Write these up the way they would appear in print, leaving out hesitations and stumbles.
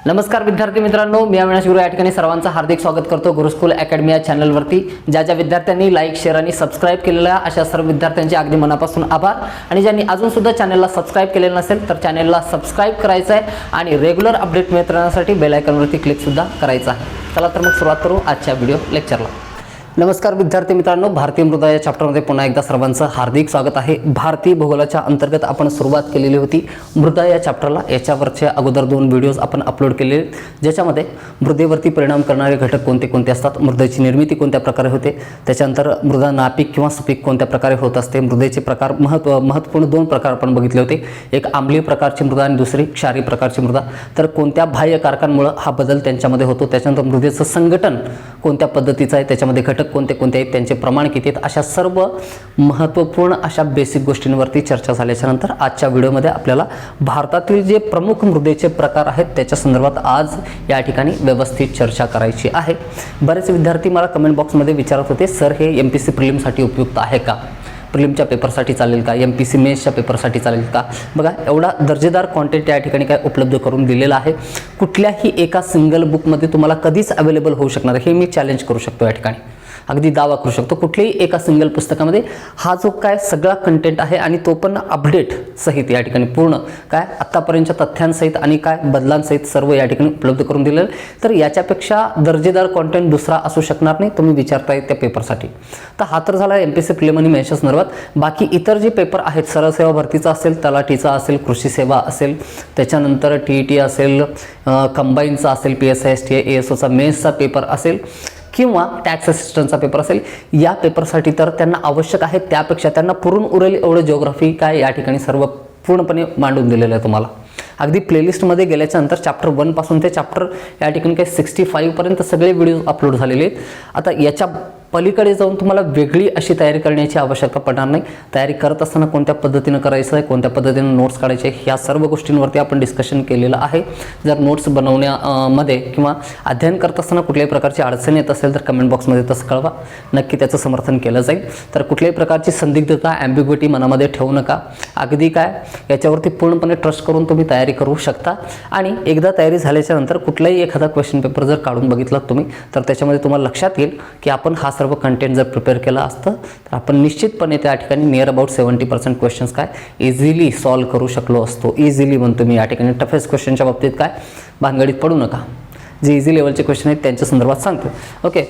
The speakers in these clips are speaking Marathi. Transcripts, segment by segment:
नमस्कार विद्यार्थी मित्रांनो, मी अविनाश गुरु या ठिकाणी सर्वांचं हार्दिक स्वागत करतो गुरुकुल अकॅडमी या चॅनलवरती। ज्या विद्यार्थ्यांनी लाईक शेअर आणि सबस्क्राइब केलेला अशा सर्व विद्यार्थ्यांचे अगदी मनापासून आभार। आणि ज्यांनी अजून सुद्धा चॅनलला सबस्क्राइब केलेलं नसेल तर चॅनलला सबस्क्राइब करायचं आहे आणि रेग्युलर अपडेट मिळत राहण्यासाठी बेल आयकॉनवरती क्लिक सुद्धा करायचं आहे। चला तर मग सुरुवात करू आजच्या व्हिडिओ लेक्चरला। नमस्कार विद्यार्थी मित्रांनो, भारतीय मृदा या चॅप्टरमध्ये पुन्हा एकदा सर्वांचं हार्दिक स्वागत आहे। भारतीय भूगोलाच्या अंतर्गत आपण सुरुवात केलेली होती मृदा या चॅप्टरला। याच्यावरच्या अगोदर 2 व्हिडिओज आपण अपलोड केले ज्याच्यामध्ये मृदेवरती परिणाम करणारे घटक कोणते कोणते असतात, मृदेची निर्मिती कोणत्या प्रकारे होते, त्याच्यानंतर मृदा नापीक किंवा सुपीक कोणत्या प्रकारे होत असते, मृदेचे प्रकार महत्त्वपूर्ण 2 प्रकार आपण बघितले होते, एक आम्लीय प्रकारची मृदा आणि दुसरी क्षारीय प्रकारची मृदा। तर कोणत्या बाह्य कारकांमुळे हा बदल त्यांच्यामध्ये होतो, त्याच्यानंतर मृदेचं संघटन कोणत्या पद्धतीचं आहे, त्याच्यामध्ये घटक कोणते कोणते आहेत, त्यांचे प्रमाण किती आहेत, अशा सर्व महत्त्वपूर्ण अशा बेसिक गोष्टींवरती चर्चा झाल्याच्या नंतर आजच्या व्हिडिओमध्ये आपल्याला भारतातील जे प्रमुख मृदेचे प्रकार आहेत त्याच्या संदर्भात आज या ठिकाणी व्यवस्थित चर्चा करायची आहे। बरेच विद्यार्थी मला कमेंट बॉक्समध्ये विचारत होते, सर हे MPC प्रिलिमसाठी उपयुक्त आहे का, प्रिलिमच्या पेपरसाठी चालेल का, MPC मेन्सच्या पेपरसाठी चालेल का। बघा, एवढा दर्जेदार कॉन्टेंट या ठिकाणी काय उपलब्ध करून दिलेला आहे, कुठल्याही एका सिंगल बुकमध्ये तुम्हाला कधीच अवेलेबल होऊ शकणार हे मी चॅलेंज करू शकतो, या ठिकाणी अगदी दावा करू शकतो। कुठल्याही एका सिंगल पुस्तकामध्ये हा जो काय सगळा कंटेंट आहे आणि तो पण अपडेट सहित या ठिकाणी पूर्ण काय आत्तापर्यंतच्या तथ्यांसहित आणि काय बदलांसहित सर्व या ठिकाणी उपलब्ध करून दिलेलं। तर याच्यापेक्षा दर्जेदार कॉन्टेंट दुसरा असू शकणार नाही, तुम्ही विचारताय त्या पेपरसाठी। तर हा तर झाला MPC प्रिलिम आणि मेन्सच्या संदर्भात। बाकी इतर जे पेपर आहेत, सरळ सेवा भरतीचा असेल, तलाठीचा असेल, कृषी सेवा असेल, त्याच्यानंतर TET असेल, कंबाईनचा असेल, PSI STI ASOचा मेन्सचा पेपर असेल किंवा टॅक्स असिस्टंटचा पेपर असेल, या पेपरसाठी तर त्यांना आवश्यक आहे त्यापेक्षा त्यांना पुरून उरेल एवढं जिओग्राफी काय या ठिकाणी सर्व पूर्णपणे मांडून दिलेलं आहे तुम्हाला। अगदी प्लेलिस्टमध्ये गेल्याच्या नंतर चॅप्टर 1 पासून ते चॅप्टर या ठिकाणी काही 65 पर्यंत सगळे व्हिडिओ अपलोड झालेले आहेत। आता याच्या पलीकडे जाऊन तुम्हाला वेगळी अशी तयारी करण्याची आवश्यकता पडणार नाही। तयारी करत असताना कोणत्या पद्धतीने करायचं आहे, कोणत्या पद्धतीने नोट्स काढायचे, ह्या सर्व गोष्टींवरती आपण डिस्कशन केलेलं आहे। जर नोट्स बनवण्यामध्ये किंवा अध्ययन करत असताना कुठल्याही प्रकारची अडचण येत असेल तर कमेंट बॉक्समध्ये तसं कळवा, नक्की त्याचं समर्थन केलं जाईल। तर कुठल्याही प्रकारची संदिग्धता ॲम्बिग्विटी मनामध्ये ठेवू नका, अगदी काय याच्यावरती पूर्णपणे ट्रस्ट करून तुम्ही तयारी करू शकता। आणि एकदा तयारी झाल्याच्या नंतर कुठलाही एखादा क्वेश्चन पेपर जर काढून बघितलात तुम्ही तर त्याच्यामध्ये तुम्हाला लक्षात येईल की आपण हा सर्व कंटेंट जर प्रिपेअर केला असतं तर आपण निश्चितपणे त्या ठिकाणी नियर अबाउट 70% क्वेश्चन्स काय इझिली सॉल्व्ह करू शकलो असतो। इझिली म्हणतो मी, या ठिकाणी टफेस्ट क्वेश्चनच्या बाबतीत काय भानगडीत पडू नका, जे इझी लेवलचे क्वेश्चन आहेत त्यांच्या संदर्भात सांगतो। ओके,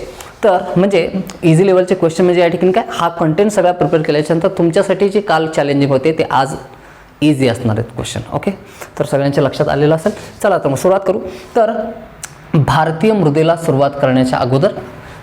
तर म्हणजे इझी लेवलचे क्वेश्चन म्हणजे या ठिकाणी काय हा कंटेंट सगळा प्रिपेअर केल्याच्यानंतर तुमच्यासाठी जे काल चॅलेंजिंग होते ते आज इझी असणार आहेत क्वेश्चन। ओके, तर सगळ्यांच्या लक्षात आलेलं असेल। चला तर मग सुरुवात करू। तर भारतीय मृदेला सुरुवात करण्याच्या अगोदर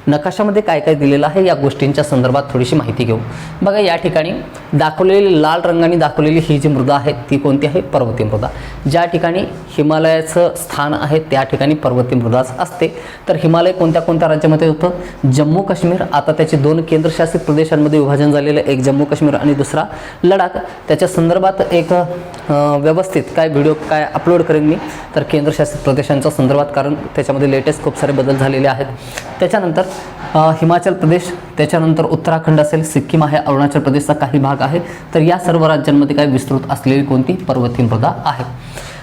नकाशामध्ये काय काय दिलेलं आहे या गोष्टींच्या संदर्भात थोडीशी माहिती घेऊ। बघा, या ठिकाणी दाखवलेली लाल रंगाने दाखवलेली ही जी मृदा आहे ती कोणती आहे, पर्वतीय मृदा। ज्या ठिकाणी हिमालयाचं स्थान आहे त्या ठिकाणी पर्वतीय मृदाच असते। तर हिमालय कोणत्या कोणत्या राज्यामध्ये होतं, जम्मू काश्मीर। आता त्याचे 2 केंद्रशासित प्रदेशांमध्ये विभाजन झालेलं, एक जम्मू काश्मीर आणि दुसरा लडाख। त्याच्या संदर्भात एक व्यवस्थित काय व्हिडिओ काय अपलोड करेन मी तर केंद्रशासित प्रदेशांच्या संदर्भात, कारण त्याच्यामध्ये लेटेस्ट खूप सारे बदल झालेले आहेत। त्याच्यानंतर हिमाचल प्रदेश, त्याच्यानंतर उत्तराखंड असेल, सिक्कीम आहे, अरुणाचल प्रदेशचा काही भाग आहे। तर या सर्व राज्यांमध्ये काय विस्तृत असलेली कोणती पर्वतीय मृदा आहे।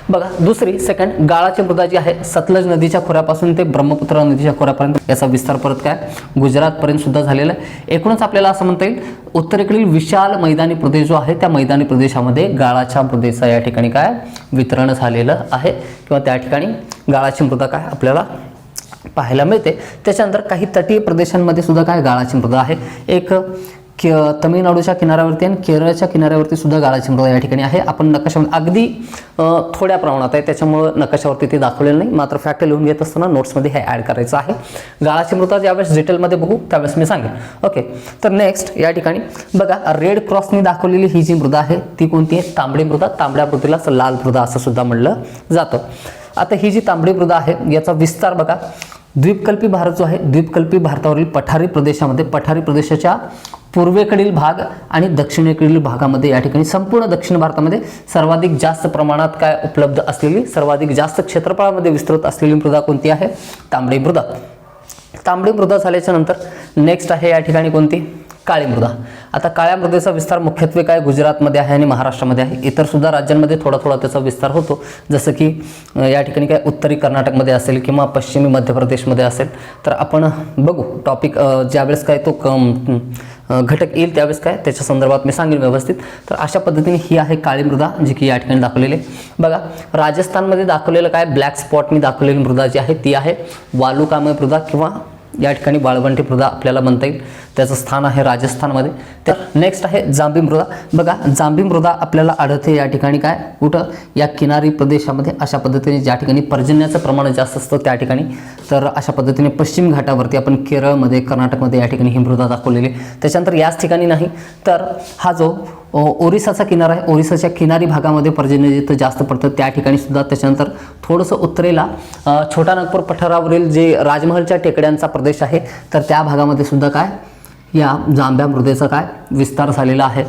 बघा, दुसरी सेकंड गाळाची मृदा जी आहे सतलज नदीच्या खोऱ्यापासून ते ब्रह्मपुत्र नदीच्या खोऱ्यापर्यंत, याचा विस्तार परत काय गुजरातपर्यंत सुद्धा झालेला आहे। एकूणच आपल्याला असं म्हणता येईल उत्तरेकडील विशाल मैदानी प्रदेश जो आहे त्या मैदानी प्रदेशामध्ये गाळाच्या मृदेचा या ठिकाणी काय वितरण झालेलं आहे किंवा त्या ठिकाणी गाळाची मृदा काय आपल्याला पाहायला मिळते। त्याच्यानंतर काही तटीय प्रदेशांमध्ये सुद्धा काय गाळाची मृदा आहे। एक तमिळनाडूच्या किनाऱ्यावरती आणि केरळच्या किनाऱ्यावरती सुद्धा गाळाची मृदा या ठिकाणी आहे। आपण नकाशामध्ये अगदी थोड्या प्रमाणात आहे त्याच्यामुळे नकाशावरती ते दाखवलेलं नाही, मात्र फॅक्ट लिहून घेत असताना नोट्समध्ये हे ॲड करायचं आहे। गाळाची मृदा ज्यावेळेस डिटेलमध्ये बघू त्यावेळेस मी सांगेन। ओके, तर नेक्स्ट या ठिकाणी बघा रेड क्रॉसनी दाखवलेली ही जी मृदा आहे ती कोणती आहे, तांबडी मृदा। तांबड्या मृदेला लाल मृदा असं सुद्धा म्हणलं जातं। आता ही जी तांबडी मृदा आहे याचा विस्तार बघा, द्वीपकल्पी भारत जो आहे, द्वीपकल्पी भारतावरील पठारी प्रदेशामध्ये, पठारी प्रदेशाच्या पूर्वेकडील भाग आणि दक्षिणेकडील भागामध्ये या ठिकाणी संपूर्ण दक्षिण भारतामध्ये सर्वाधिक जास्त प्रमाणात काय उपलब्ध असलेली, सर्वाधिक जास्त क्षेत्रफळामध्ये विस्तृत असलेली मृदा कोणती आहे, तांबडी मृदा। तांबडी मृदा झाल्याच्या नंतर नेक्स्ट आहे या ठिकाणी कोणती काळी मृदा. आता काळ्या मृदेचा विस्तार मुख्यत्वे काय गुजरातमध्ये आहे आणि महाराष्ट्रामध्ये आहे. इतर सुद्धा राज्यांमध्ये थोडा थोडा त्याचा विस्तार होतो, जसं की या ठिकाणी काय उत्तरी कर्नाटकमध्ये असेल किंवा पश्चिमी मध्य प्रदेशमध्ये असेल. तर आपण बघू टॉपिक ज्यावेळेस काय तो घटक येईल त्यावेळेस काय त्याच्या संदर्भात मी सांगेन व्यवस्थित. तर अशा पद्धतीने ही आहे काळी मृदा जी की या ठिकाणी दाखवलेली आहे. बघा राजस्थानमध्ये दाखवलेलं काय ब्लॅक स्पॉटनी दाखवलेली मृदा जी आहे ती आहे वालुकामय मृदा किंवा या ठिकाणी वाळवंटी मृदा आपल्याला म्हणता येईल. त्याचं स्थान आहे राजस्थानमध्ये. तर नेक्स्ट आहे जांभी मृदा. बघा जांभी मृदा आपल्याला आढळते या ठिकाणी काय कुठं या किनारी प्रदेशामध्ये अशा पद्धतीने ज्या ठिकाणी पर्जन्याचं प्रमाण जास्त असतं त्या ठिकाणी. तर अशा पद्धतीने पश्चिम घाटावरती आपण केरळमध्ये कर्नाटकमध्ये या ठिकाणी ही मृदा दाखवलेली. त्याच्यानंतर याच ठिकाणी नाही तर हा जो ओरिसाचा किनारा आहे ओरिसाच्या किनारी भागामध्ये पर्जन्य जिथं जास्त पडतं त्या ठिकाणी सुद्धा. त्याच्यानंतर थोडंसं उत्तरेला छोटा नागपूर पठारावरील जे राजमहलच्या टेकड्यांचा प्रदेश आहे तर त्या भागामध्ये सुद्धा काय या जांभ्या मृदेचा काय विस्तार झालेला आहे.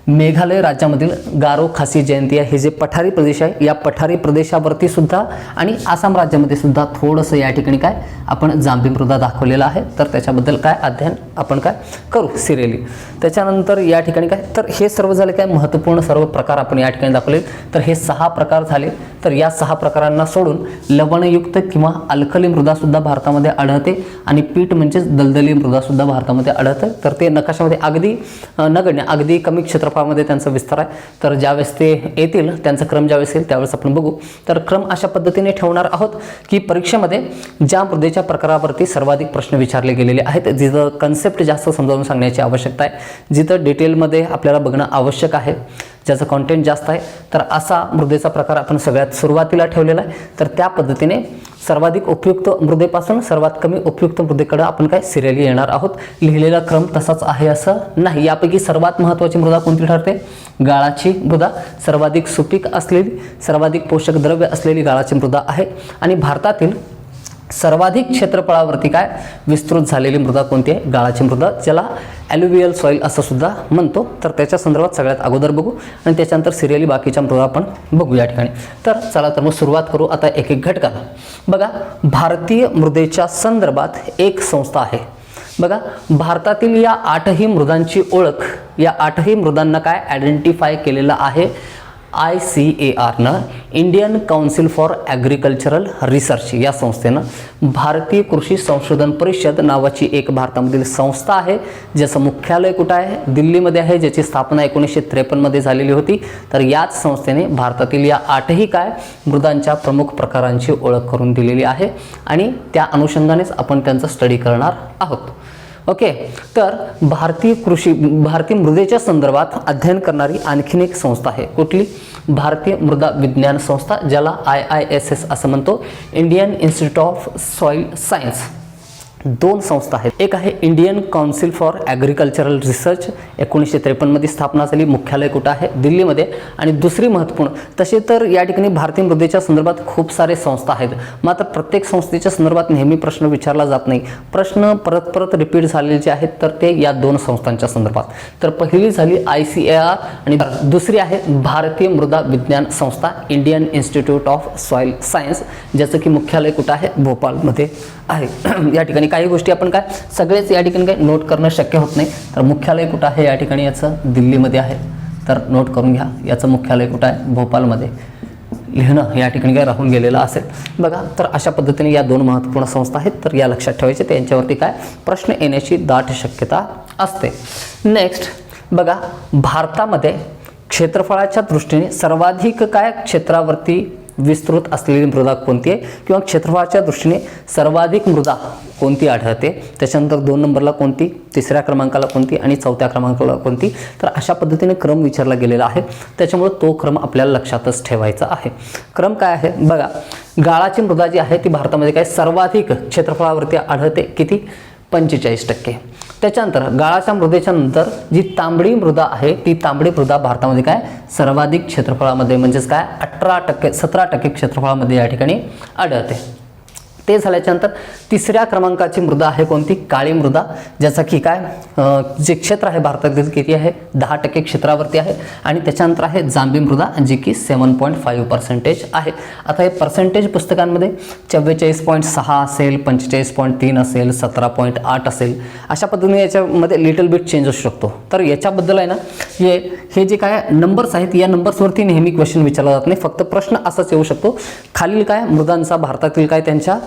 मेघालय राज्यामधील गारो खासी जयंतिया हे जे पठारी प्रदेश आहे या पठारी प्रदेशावरती सुद्धा आणि आसाम राज्यामध्ये सुद्धा थोडंसं या ठिकाणी काय आपण जांभी मृदा दाखवलेला आहे. तर त्याच्याबद्दल काय अध्ययन आपण काय करू सिरियली. त्याच्यानंतर या ठिकाणी काय तर हे सर्व झाले काय महत्त्वपूर्ण सर्व प्रकार आपण या ठिकाणी दाखवले. तर हे 6 प्रकार झाले. तर या 6 प्रकारांना सोडून लवणयुक्त किंवा अल्कली मृदासुद्धा भारतामध्ये आढळते आणि पीठ म्हणजेच दलदली मृदासुद्धा भारतामध्ये आढळते. तर ते नकाशामध्ये अगदी नगण्य अगदी कमी क्षेत्रफळामध्ये त्यांचा विस्तार आहे. तर ज्यावेळेस ते येतील त्यांचा क्रम ज्यावेळेस येईल त्यावेळेस आपण बघू. तर क्रम अशा पद्धतीने ठेवणार आहोत की परीक्षेमध्ये ज्या मृदेच्या प्रकारावरती सर्वाधिक प्रश्न विचारले गेलेले आहेत जिथं कन्सेप्ट जास्त समजावून सांगण्याची आवश्यकता आहे जिथं डिटेलमध्ये आपल्याला बघणं आवश्यक आहे ज्याचं कॉन्टेंट जास्त आहे तर असा मृदेचा प्रकार आपण सगळ्यात सुरुवातीला ठेवलेला आहे. तर त्या पद्धतीने सर्वाधिक उपयुक्त मृदेपासून सर्वात कमी उपयुक्त मृदेकडे आपण काय सिरियली येणार आहोत. लिहिलेला क्रम तसाच आहे असं नाही. यापैकी सर्वात महत्त्वाची मृदा कोणती ठरते गाळाची मृदा. सर्वाधिक सुपीक असलेली सर्वाधिक पोषक द्रव्य असलेली गाळाची मृदा आहे आणि भारतातील सर्वाधिक क्षेत्रफळावरती काय विस्तृत झालेली मृदा कोणती आहे गाळाची मृदा ज्याला ॲल्युवियल सॉईल असं सुद्धा म्हणतो. तर त्याच्या संदर्भात सगळ्यात अगोदर बघू आणि त्याच्यानंतर सिरियली बाकीच्या मृदा आपण बघू या ठिकाणी. तर चला तर मग सुरुवात करू आता एक एक घटकाला. बघा भारतीय मृदेच्या संदर्भात एक संस्था आहे. बघा भारतातील या 8ही मृदांची ओळख या 8ही मृदांना काय आयडेंटिफाय केलेलं आहे ICARनं Indian Council for Agricultural Research या संस्थेनं. भारतीय कृषी संशोधन परिषद नावाची एक भारतामधील संस्था आहे ज्याचं मुख्यालय कुठं आहे दिल्लीमध्ये आहे ज्याची स्थापना 1953 मध्ये झालेली होती. तर याच संस्थेने भारतातील या 8ही काय मृदांच्या प्रमुख प्रकारांची ओळख करून दिलेली आहे आणि त्या अनुषंगानेच आपण त्यांचा स्टडी करणार आहोत. ओके. तर भारतीय मृदेच्या संदर्भात अध्ययन करणारी आणखीन एक संस्था आहे. कुठली भारतीय मृदा विज्ञान संस्था ज्याला IISS असं म्हणतो Indian institute of soil science. 2 संस्था आहेत. एक आहे Indian Council for Agricultural research 1953 मध्ये स्थापना झाली. मुख्यालय कुठं आहे दिल्लीमध्ये. आणि दुसरी महत्त्वपूर्ण तसे तर या ठिकाणी भारतीय मृदेच्या संदर्भात खूप सारे संस्था आहेत मात्र प्रत्येक संस्थेच्या संदर्भात नेहमी प्रश्न विचारला जात नाही. प्रश्न परत परत रिपीट झालेले जे आहेत तर ते या 2 संस्थांच्या संदर्भात. तर पहिली झाली ICAR आणि दुसरी आहे भारतीय मृदा विज्ञान संस्था Indian institute of soil science ज्याचं की मुख्यालय कुठं आहे भोपाळमध्ये आहे. या ठिकाणी काही गोष्टी आपण काय सगळेच या ठिकाणी काय नोट करणं शक्य होत नाही. तर मुख्यालय कुठं आहे या ठिकाणी याचं दिल्लीमध्ये आहे. तर नोट करून घ्या याचं मुख्यालय कुठं आहे भोपाळमध्ये. लिहिणं या ठिकाणी काय राहून गेलेलं असेल. बघा तर अशा पद्धतीने या 2 महत्त्वपूर्ण संस्था आहेत. तर या लक्षात ठेवायचे त्यांच्यावरती काय प्रश्न येण्याची दाट शक्यता असते. नेक्स्ट बघा भारतामध्ये क्षेत्रफळाच्या दृष्टीने सर्वाधिक काय क्षेत्रावरती विस्तृत असलेली मृदा कोणती आहे किंवा क्षेत्रफळाच्या दृष्टीने सर्वाधिक मृदा कोणती आढळते. त्याच्यानंतर 2 नंबरला कोणती, 3ऱ्या क्रमांकाला कोणती आणि 4थ्या क्रमांकाला कोणती. तर अशा पद्धतीने क्रम विचारला गेलेला आहे त्याच्यामुळे तो क्रम आपल्याला लक्षातच ठेवायचा आहे. क्रम काय आहे बघा गाळाची मृदा जी आहे ती भारतामध्ये काय सर्वाधिक क्षेत्रफळावरती आढळते. किती 45%. त्याच्यानंतर गाळाच्या मृदेच्या नंतर जी तांबडी मृदा आहे ती तांबडी मृदा भारतामध्ये काय सर्वाधिक क्षेत्रफळामध्ये म्हणजेच काय 17% क्षेत्रफळामध्ये या ठिकाणी आढळते. ते झाल्याच्यानंतर तिसऱ्या क्रमांकाची मृदा आहे कोणती? काळी मृदा, ज्याचा की काय जे क्षेत्र आहे भारतातील किती आहे? 10% क्षेत्रावरती आहे. आणि त्याच्यानंतर आहे जांभी मृदा, जी की 7.5% आहे. आता हे पर्सेंटेज पुस्तकांमध्ये 44.6 असेल, 45.3 असेल, 17.8 असेल, अशा पद्धतीने याच्यामध्ये लिटल बिट चेंज असू शकतो. तर याच्याबद्दल आहे ना, हे जे काय नंबर्स आहेत, या नंबर्सवरती नेहमी क्वेश्चन विचारला जात नाही. फक्त प्रश्न असाच येऊ शकतो, खालील काय मृदांचा भारतातील काय त्यांच्या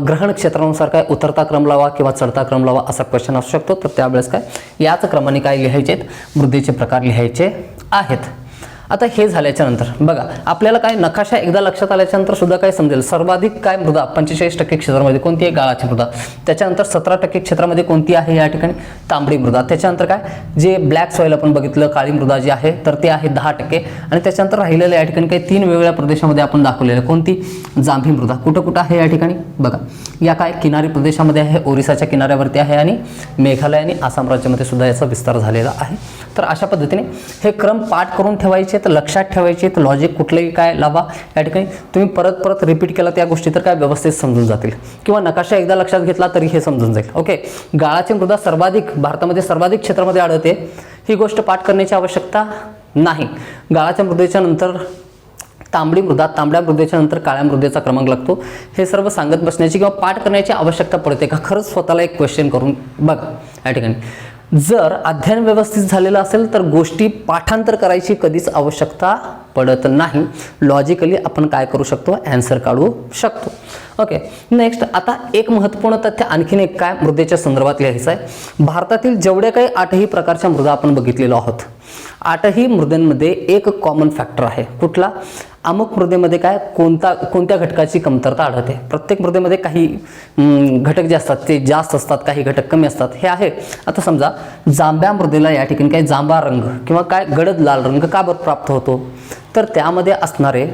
ग्रहण क्षेत्रानुसार काय उतरता क्रम लावा किंवा चढता क्रम लावा, असा क्वेश्चन असू शकतो. तर त्यावेळेस काय याच क्रमाने काय लिहायचे, मृदेचे प्रकार लिहायचे आहेत. आता हे झाल्याच्या नंतर बघा, आपल्याला काय नकाशा एकदा लक्षात आल्याच्या नंतर सुद्धा काय समजेल, सर्वाधिक काय मृदा 45% क्षेत्रामध्ये कोणती आहे? गाळाची मृदा. त्याच्यानंतर 17% क्षेत्रामध्ये कोणती आहे? या ठिकाणी तांबडी मृदा. त्याच्यानंतर काय जे ब्लॅक सॉईल आपण बघितलं, काळी मृदा जी आहे तर ते आहे 10%. आणि त्याच्यानंतर राहिलेल्या या ठिकाणी काही 3 वेगवेगळ्या प्रदेशामध्ये आपण दाखवलेलं, कोणती? जांभी मृदा. कुठं कुठं आहे या ठिकाणी? बघा, या काय किनारी प्रदेशामध्ये आहे, ओरिसाच्या किनाऱ्यावरती आहे, आणि मेघालय आणि आसाम राज्यामध्ये सुद्धा याचा विस्तार झालेला आहे. तर अशा पद्धतीने हे क्रम पाठ करून ठेवायचे, तर लक्षात ठेवायचे, तर लॉजिक कुठलंही काय लावा. या ठिकाणी तुम्ही परत परत रिपीट केला त्या गोष्टी तर काय व्यवस्थित समजून जातील, किंवा नकाशा एकदा लक्षात घेतला तरी हे समजून जाईल. ओके, गाळाची मृदा सर्वाधिक भारतामध्ये सर्वाधिक क्षेत्रामध्ये आढळते, ही गोष्ट पाठ करण्याची आवश्यकता नाही. गाळाच्या मृदेच्या नंतर तांबडी मृदा, तांबड्या मृदेच्या नंतर काळ्या मृदेचा क्रमांक लागतो. हे सर्व सांगत बसण्याची किंवा पाठ करण्याची आवश्यकता पडते का? खरंच स्वतःला एक क्वेश्चन करून बघा. या ठिकाणी जर अध्ययन व्यवस्थित झालेलं असेल तर गोष्टी पाठांतर करायची कधीच आवश्यकता पडत नाही. लॉजिकली आपण काय करू शकतो? ॲन्सर काढू शकतो. ओके, नेक्स्ट आता एक महत्त्वपूर्ण तथ्य आणखीन एक काय मृदेच्या संदर्भात लिहायचं आहे. भारतातील जेवढ्या काही 8ही प्रकारच्या मृदा आपण बघितलेलो आहोत, 8ही मृदेंमध्ये एक कॉमन फॅक्टर आहे. कुठला? अमुक मृदेमध्ये काय कोणत्या घटकाची कमतरता आढळते. प्रत्येक मृदेमध्ये काही घटक जे असतात ते जास्त असतात, काही घटक कमी असतात, हे आहे. आता समजा जांभ्या मृदेला या ठिकाणी काही जांभा रंग किंवा काय गडद लाल रंग का बरं प्राप्त होतो? तर त्यामध्ये असणारे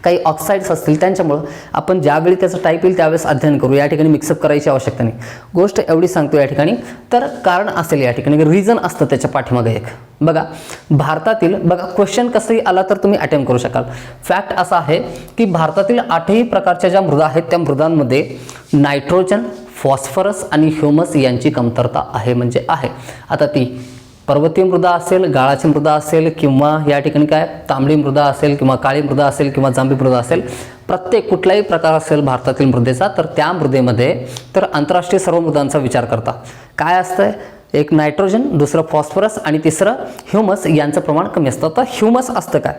काही ऑक्साईड्स असतील, त्यांच्यामुळं आपण ज्यावेळी त्याचं टाईप येईल त्यावेळेस अध्ययन करू. या ठिकाणी मिक्सअप करायची आवश्यकता नाही. गोष्ट एवढी सांगतो या ठिकाणी, तर कारण असेल या ठिकाणी, रिझन असतं त्याच्या पाठीमागे एक. बघा, भारतातील बघा क्वेश्चन कसंही आला तर तुम्ही अटेम्प्ट करू शकाल. फॅक्ट असा आहे की भारतातील 8ही प्रकारच्या ज्या मृदा आहेत त्या मृदांमध्ये नायट्रोजन, फॉस्फरस आणि ह्युमस यांची कमतरता आहे, म्हणजे आहे. आता ती पर्वतीय मृदा असेल, गाळाची मृदा असेल, किंवा या ठिकाणी काय तांबडी मृदा असेल, किंवा काळी मृदा असेल, किंवा जांभी मृदा असेल, प्रत्येक कुठलाही प्रकार असेल भारतातील मृदेचा, तर त्या मृदेमध्ये तर आंतरराष्ट्रीय सर्व मृदांचा विचार करता काय असतंय? एक नायट्रोजन, दुसरं फॉस्फरस आणि तिसरं ह्युमस यांचं प्रमाण कमी असतं. तर ह्युमस असतं काय?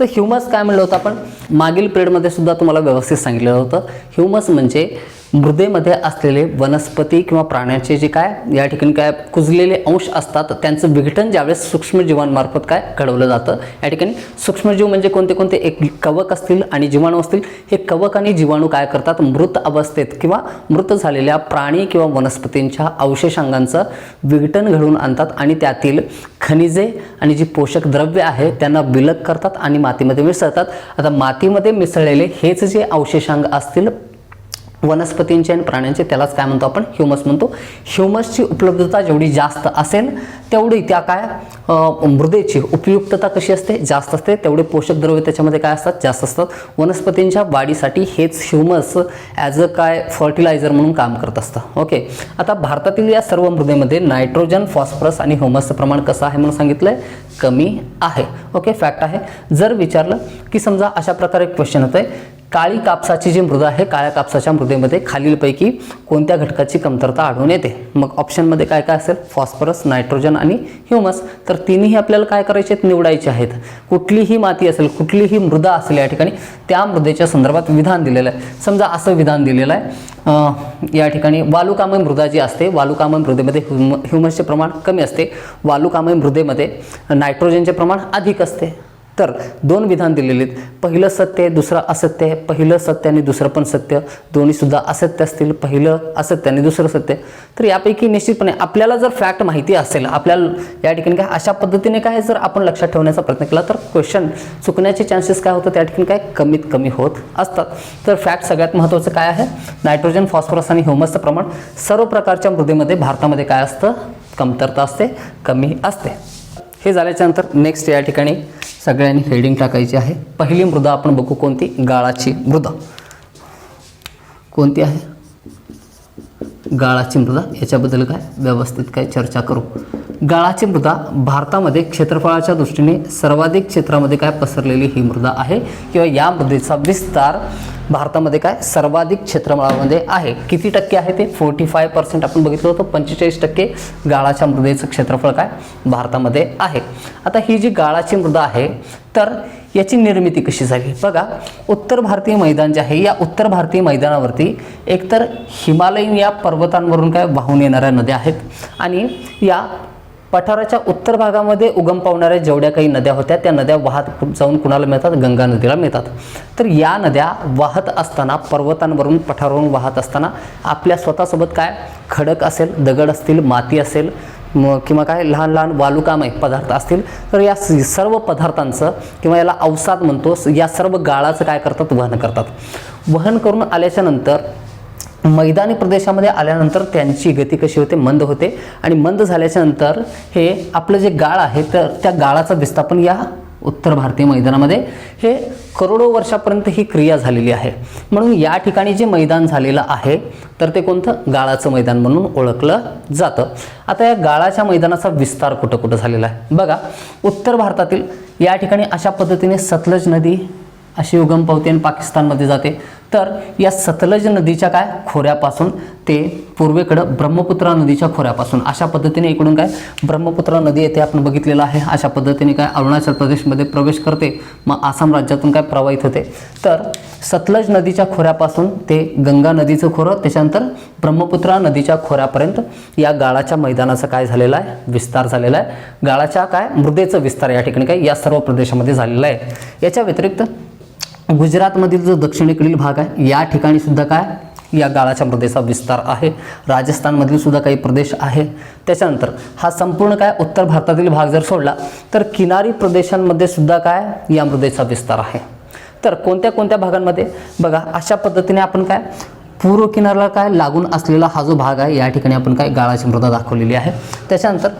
तर ह्युमस काय म्हणलं होतं आपण मागील पिरियडमध्ये सुद्धा तुम्हाला व्यवस्थित सांगितलेलं होतं. ह्युमस म्हणजे मृदेमध्ये असलेले वनस्पती किंवा प्राण्याचे जे काय या ठिकाणी काय कुजलेले अंश असतात, त्यांचं विघटन ज्यावेळेस सूक्ष्मजीवांमार्फत काय घडवलं जातं. या ठिकाणी सूक्ष्मजीव म्हणजे कोणते कोणते? एक कवक असतील आणि जीवाणू असतील. हे कवक आणि जीवाणू काय करतात? मृत अवस्थेत किंवा मृत झालेल्या प्राणी किंवा वनस्पतींच्या अवशेषांगांचं विघटन घडवून आणतात आणि त्यातील खनिजे आणि जी पोषक द्रव्य आहे त्यांना विलग करतात आणि मातीमध्ये मिसळतात. आता मातीमध्ये मिसळलेले हेच जे अवशेषांग असतील वनस्पतींचे आणि प्राण्यांचे, त्यालाच काय म्हणतो आपण? ह्युमस म्हणतो. ह्युमसची उपलब्धता जेवढी जास्त असेल तेवढी त्या काय मृदेची उपयुक्तता कशी असते? जास्त असते. तेवढे पोषक द्रव्य त्याच्यामध्ये काय असतात? जास्त असतात. वनस्पतींच्या वाढीसाठी हेच ह्युमस ॲज अ काय फर्टिलायझर म्हणून काम करत असतं. ओके, आता भारतातील या सर्व मृदेमध्ये नायट्रोजन, फॉस्फरस आणि ह्युमसचं प्रमाण कसं आहे म्हणून सांगितलंय? कमी आहे. ओके, फॅक्ट आहे. जर विचारलं की समजा अशा प्रकारे क्वेश्चन होतंय, काळी कापसाची जी मृदा आहे, काळ्या कापसाच्या मृदेमध्ये खालीलपैकी कोणत्या घटकाची कमतरता आढळून येते? मग ऑप्शनमध्ये काय काय असेल? फॉस्फरस, नायट्रोजन आणि ह्युमस. तर तिन्ही आपल्याला काय करायचे आहेत? निवडायचे आहेत. कुठलीही माती असेल, कुठलीही मृदा असेल, या ठिकाणी त्या मृदेच्या संदर्भात विधान दिलेलं आहे. समजा असं विधान दिलेलं आहे, या ठिकाणी वालुकामय मृदा जी असते, वालुकामय मृदेमध्ये ह्युमसचे प्रमाण कमी असते, वालुकामय मृदेमध्ये नायट्रोजनचे प्रमाण अधिक असते. तर दोन विधान दिलेले आहेत. पहिलं सत्य आहे, दुसरं असत्य आहे. पहिलं सत्य आणि दुसरं पण सत्य, दोन्ही सुद्धा असत्य असतील. पहिलं असत्य आणि दुसरं सत्य. तर यापैकी निश्चितपणे आपल्याला जर फॅक्ट माहिती असेल, आपल्याला या ठिकाणी काय अशा पद्धतीने काय जर आपण लक्षात ठेवण्याचा प्रयत्न केला तर क्वेश्चन चुकण्याचे चान्सेस काय होतं? त्या ठिकाणी काय कमीत कमी होत असतात. तर फॅक्ट सगळ्यात महत्त्वाचं काय आहे? नायट्रोजन, फॉस्फरस आणि ह्युमसचं प्रमाण सर्व प्रकारच्या मृदेमध्ये भारतामध्ये काय असतं? कमतरता असते, कमी असते. हे झाल्याच्या नंतर नेक्स्ट या ठिकाणी सगळ्यांनी हेडिंग टाकायची आहे. पहिली मृदा आपण बघू कोणती? गाळाची मृदा. कोणती आहे? गाळाची मृदा. याच्याबद्दल काय व्यवस्थित काय चर्चा करू. गाळाची मृदा भारतामध्ये क्षेत्रफळाच्या दृष्टीने सर्वाधिक क्षेत्रामध्ये काय पसरलेली ही मृदा आहे किंवा या मृदेचा विस्तार भारतामध्ये काय सर्वाधिक क्षेत्रफळामध्ये आहे. किती टक्के आहे ते? 45% आपण बघितलं होतं. 45% गाळाच्या मृदेचं क्षेत्रफळ काय भारतामध्ये आहे. आता ही जी गाळाची मृदा आहे तर याची निर्मिती कशी झाली बघा. उत्तर भारतीय मैदान जे आहे या उत्तर भारतीय मैदानावरती एकतर हिमालयीन या पर्वतांवरून काय वाहून येणाऱ्या नद्या आहेत आणि या पठाराच्या उत्तर भागामध्ये उगम पावणाऱ्या जेवढ्या काही नद्या होत्या त्या नद्या वाहत जाऊन कुणाला मिळतात? गंगा नदीला मिळतात. तर या नद्या वाहत असताना पर्वतांवरून पठारावरून वाहत असताना आपल्या स्वतःसोबत काय खडक असेल, दगड असतील, माती असेल किंवा काय लहान लहान वालुकामय पदार्थ असतील तर या सर्व पदार्थांचं किंवा याला अवसाद म्हणतो या सर्व गाळाचं काय करतात? वहन करतात. वहन करून आल्याच्या नंतर मैदानी प्रदेशामध्ये आल्यानंतर त्यांची गती कशी होते? मंद होते आणि मंद झाल्याच्या नंतर हे आपलं जे गाळ आहे तर त्या गाळाचं विस्थापन या उत्तर भारतीय मैदानामध्ये हे करोडो वर्षापर्यंत ही क्रिया झालेली आहे. म्हणून या ठिकाणी जे मैदान झालेलं आहे तर ते कोणतं? गाळाचं मैदान म्हणून ओळखलं जातं. आता या गाळाच्या मैदानाचा विस्तार कुठं कुठं झालेला आहे बघा. उत्तर भारतातील या ठिकाणी अशा पद्धतीने सतलज नदी अशी उगम पावते आणि पाकिस्तानमध्ये जाते. तर या सतलज नदीच्या काय खोऱ्यापासून ते पूर्वेकडं ब्रह्मपुत्रा नदीच्या खोऱ्यापासून अशा पद्धतीने इकडून काय ब्रह्मपुत्रा नदी येथे आपण बघितलेलं आहे. अशा पद्धतीने काय अरुणाचल प्रदेशमध्ये प्रवेश करते, मग आसाम राज्यातून काय प्रवाहित होते. तर सतलज नदीच्या खोऱ्यापासून ते गंगा नदीचं खोरं त्याच्यानंतर ब्रह्मपुत्रा नदीच्या खोऱ्यापर्यंत या गाळाच्या मैदानाचा काय झालेला आहे? विस्तार झालेला आहे. गाळाच्या काय मृदेचं विस्तार या ठिकाणी काय या सर्व प्रदेशामध्ये झालेला आहे. याच्या व्यतिरिक्त गुजरातमधील जो दक्षिणेकडील भाग आहे या ठिकाणी सुद्धा काय या गाळाच्या मृदेचा विस्तार आहे. राजस्थानमधील सुद्धा काही प्रदेश आहे. त्याच्यानंतर हा संपूर्ण काय उत्तर भारतातील भाग जर सोडला तर किनारी प्रदेशांमध्ये सुद्धा काय या मृदेचा विस्तार आहे. तर कोणत्या कोणत्या भागांमध्ये बघा अशा पद्धतीने आपण काय पूर्व किनाऱ्याला काय लागून असलेला हा जो भाग आहे या ठिकाणी आपण काय गाळाची मृदा दाखवलेली आहे. त्याच्यानंतर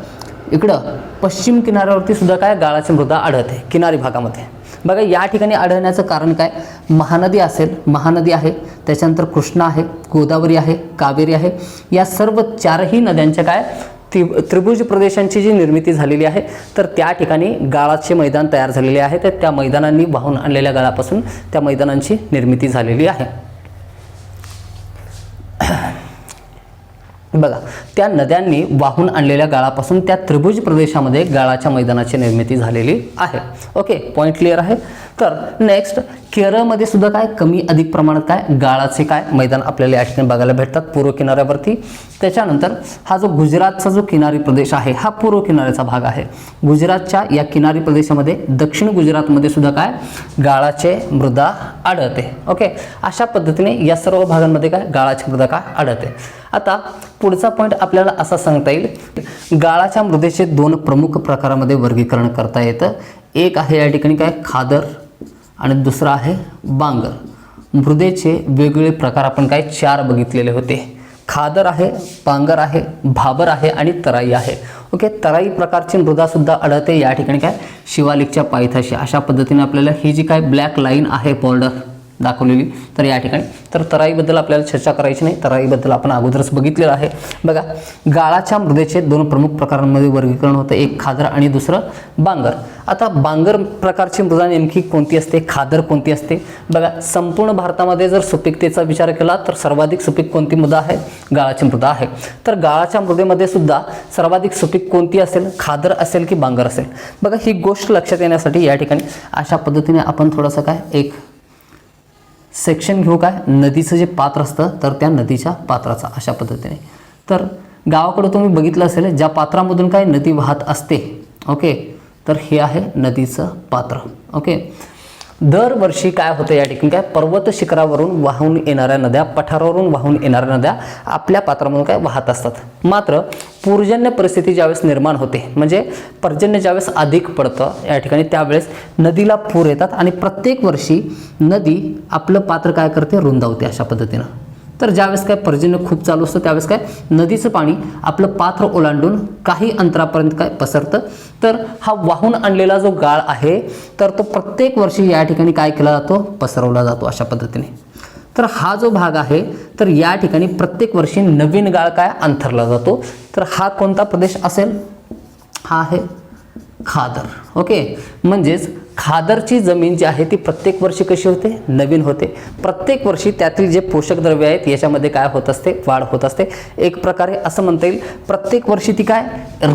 इकडं पश्चिम किनाऱ्यावरती सुद्धा काय गाळाची मृदा आढळते किनारी भागामध्ये. बघा या ठिकाणी आढळण्याचं कारण काय? महानदी असेल, महानदी आहे, त्याच्यानंतर कृष्णा आहे, गोदावरी आहे, कावेरी आहे. या सर्व चारही नद्यांच्या काय त्रिभुज प्रदेशांची जी निर्मिती झालेली आहे तर त्या ठिकाणी गाळाचे मैदान तयार झालेले आहे. तर त्या मैदानांनी वाहून आणलेल्या गाळापासून त्या मैदानांची निर्मिती झालेली आहे. बघा त्या नद्यांनी वाहून आणलेल्या गाळापासून त्या त्रिभुज प्रदेशामध्ये गाळाच्या मैदानाची निर्मिती झालेली आहे. ओके, पॉईंट क्लिअर आहे. तर नेक्स्ट केरळमध्ये सुद्धा काय कमी अधिक प्रमाणात काय गाळाचे काय मैदान आपल्याला या ठिकाणी बघायला भेटतात पूर्व किनाऱ्यावरती. त्याच्यानंतर हा जो गुजरातचा जो किनारी प्रदेश आहे हा पूर्व किनाऱ्याचा भाग आहे. गुजरातच्या या किनारी प्रदेशामध्ये दक्षिण गुजरातमध्ये सुद्धा काय गाळाचे मृदा आढळते. ओके, अशा पद्धतीने या सर्व भागांमध्ये काय गाळाची मृदा काय आढळते. आता पुढचा पॉईंट आपल्याला असा सांगता येईल गाळाच्या मृदेचे दोन प्रमुख प्रकारामध्ये वर्गीकरण करता येतं. एक आहे या ठिकाणी काय खादर आणि दुसरा आहे बांगर. मृदेचे वेगवेगळे प्रकार आपण काय चार बघितलेले होते. खादर आहे, बांगर आहे, भाबर आहे आणि तराई आहे. ओके, तराई प्रकारची मृदा सुद्धा आढळते या ठिकाणी काय शिवालिकच्या पायथ्याशी. अशा पद्धतीने आपल्याला ही जी काय ब्लॅक लाईन आहे बॉर्डर दाखवलेली तर या ठिकाणी तर तराईबद्दल आपल्याला चर्चा करायची नाही. तराईबद्दल आपण अगोदरच बघितलेलं आहे. बघा गाळाच्या मृदेचे दोन प्रमुख प्रकारांमध्ये वर्गीकरण होतं, एक खादर आणि दुसरं बांगर. आता बांगर प्रकारची मृदा नेमकी कोणती असते, खादर कोणती असते? बघा संपूर्ण भारतामध्ये जर सुपीकतेचा विचार केला तर सर्वाधिक सुपीक कोणती मृदा आहे? गाळाची मृदा आहे. तर गाळाच्या मृदेमध्ये सुद्धा सर्वाधिक सुपीक कोणती असेल? खादर असेल की बांगर असेल? बघा ही गोष्ट लक्षात येण्यासाठी या ठिकाणी अशा पद्धतीने आपण थोडंसं काय एक सेक्शन घेऊ काय नदीचं जे पात्र असतं तर त्या नदीच्या पात्राचा अशा पद्धतीने. तर गावाकडे तुम्ही बघितलं असेल ज्या पात्रामधून काय नदी वाहत असते. ओके, तर हे आहे नदीचं पात्र. ओके, दरवर्षी काय होतं या ठिकाणी काय पर्वत शिखरावरून वाहून येणाऱ्या नद्या, पठारावरून वाहून येणाऱ्या नद्या आपल्या पात्रामधून काय वाहत असतात. मात्र पूरजन्य परिस्थिती ज्यावेळेस निर्माण होते म्हणजे पर्जन्य ज्यावेळेस अधिक पडतं या ठिकाणी त्यावेळेस नदीला पूर येतात आणि प्रत्येक वर्षी नदी आपलं पात्र काय करते रुंदावते अशा पद्धतीनं. तर ज्यावेळेस काय पर्जन्य खूप चालू असतं त्यावेळेस काय नदीचं पाणी आपलं पात्र ओलांडून काही अंतरापर्यंत काय पसरतं. तर हा वाहून आणलेला जो गाळ आहे तर तो प्रत्येक वर्षी या ठिकाणी काय केला जातो? पसरवला जातो अशा पद्धतीने. तर हा जो भाग आहे तर या ठिकाणी प्रत्येक वर्षी नवीन गाळ काय अंथरला जातो. तर हा कोणता प्रदेश असेल, हा आहे खादर. ओके, म्हणजेच खादरची जमीन जी आहे ती प्रत्येक वर्षी कशी होते, नवीन होते. प्रत्येक वर्षी त्यातील जे पोषक द्रव्य आहेत याच्यामध्ये काय होत असते, वाढ होत असते. एक प्रकारे असं म्हणता येईल प्रत्येक वर्षी ती काय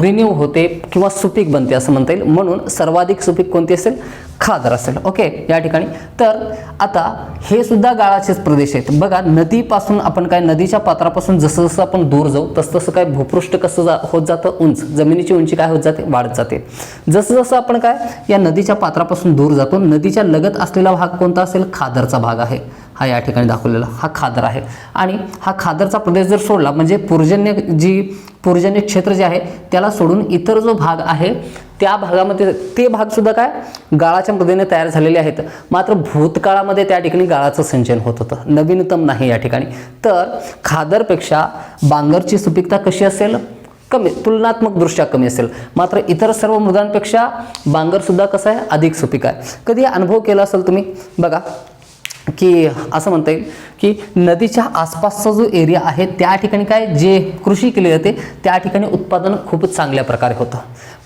रिन्यू होते किंवा सुपीक बनते असं म्हणता येईल. म्हणून सर्वाधिक सुपीक कोणती असेल, खादर असेल. ओके, या ठिकाणी तर आता हे सुद्धा गाळाचेच प्रदेश आहेत. बघा, नदीपासून आपण काय नदीच्या पात्रापासून जसं जसं आपण दूर जाऊ तसं तसं काय भूपृष्ठ कसं होत जातं, उंच, जमिनीची उंची काय होत जाते, वाढत जाते. जसं जसं आपण काय या नदीच्या पात्रापासून दूर जातो, नदीच्या लगत असलेला भाग कोणता असेल, खादरचा भाग आहे. हा या ठिकाणी दाखवलेला हा खादर आहे. आणि हा खादरचा प्रदेश जर सोडला म्हणजे पर्जन्य क्षेत्र जे आहे त्याला सोडून इतर जो भाग आहे त्या भागामध्ये ते भाग सुद्धा काय गाळाच्या मदतीने तयार झालेले आहेत. मात्र भूतकाळामध्ये त्या ठिकाणी गाळाचं सिंचन होत होतं, नवीनतम नाही या ठिकाणी. तर खादरपेक्षा बांगरची सुपीकता कशी असेल, कमी, तुलनात्मक दृष्ट्या कमी असेल. मात्र इतर सर्व मृदांपेक्षा बांगर सुद्धा कसं आहे, अधिक सुपीक आहे. कधी अनुभव केला असेल तुम्ही, बघा की असं म्हणता येईल की नदीच्या आसपासचा जो एरिया आहे त्या ठिकाणी काय जे कृषी केली जाते त्या ठिकाणी उत्पादन खूपच चांगल्या प्रकारे होतं.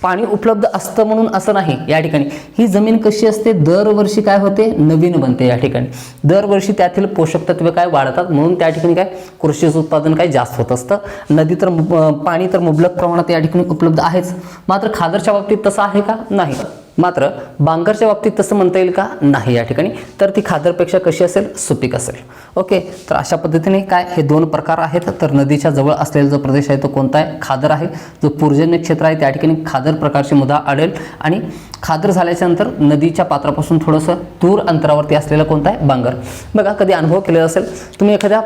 पाणी उपलब्ध असतं म्हणून असं नाही, या ठिकाणी ही जमीन कशी असते, दरवर्षी काय होते, नवीन बनते. या ठिकाणी दरवर्षी त्यातील पोषक तत्वे काय वाढतात, म्हणून त्या ठिकाणी काय कृषीचं उत्पादन काय जास्त होत असतं. नदी तर पाणी तर मुबलक प्रमाणात या ठिकाणी उपलब्ध आहेच. मात्र खादरच्या बाबतीत तसं आहे का, नाही. मात्र बांगरच्या बाबतीत तसं म्हणता येईल का, नाही या ठिकाणी. तर ती खादरपेक्षा कशी असेल, सुपीक असेल. ओके, तर अशा पद्धतीने काय हे दोन प्रकार आहेत. तर नदीच्या जवळ असलेला जो प्रदेश आहे तो कोणता आहे, खादर आहे. जो पर्जन्य क्षेत्र आहे त्या ठिकाणी खादर प्रकारची मृदा आढळेल. आणि खादर झाल्याच्या नंतर नदीच्या पात्रापासून थोडंसं दूर अंतरावरती असलेलं कोणतं आहे, बांगर. बघा, कधी अनुभव केलेला असेल तुम्ही एखाद्या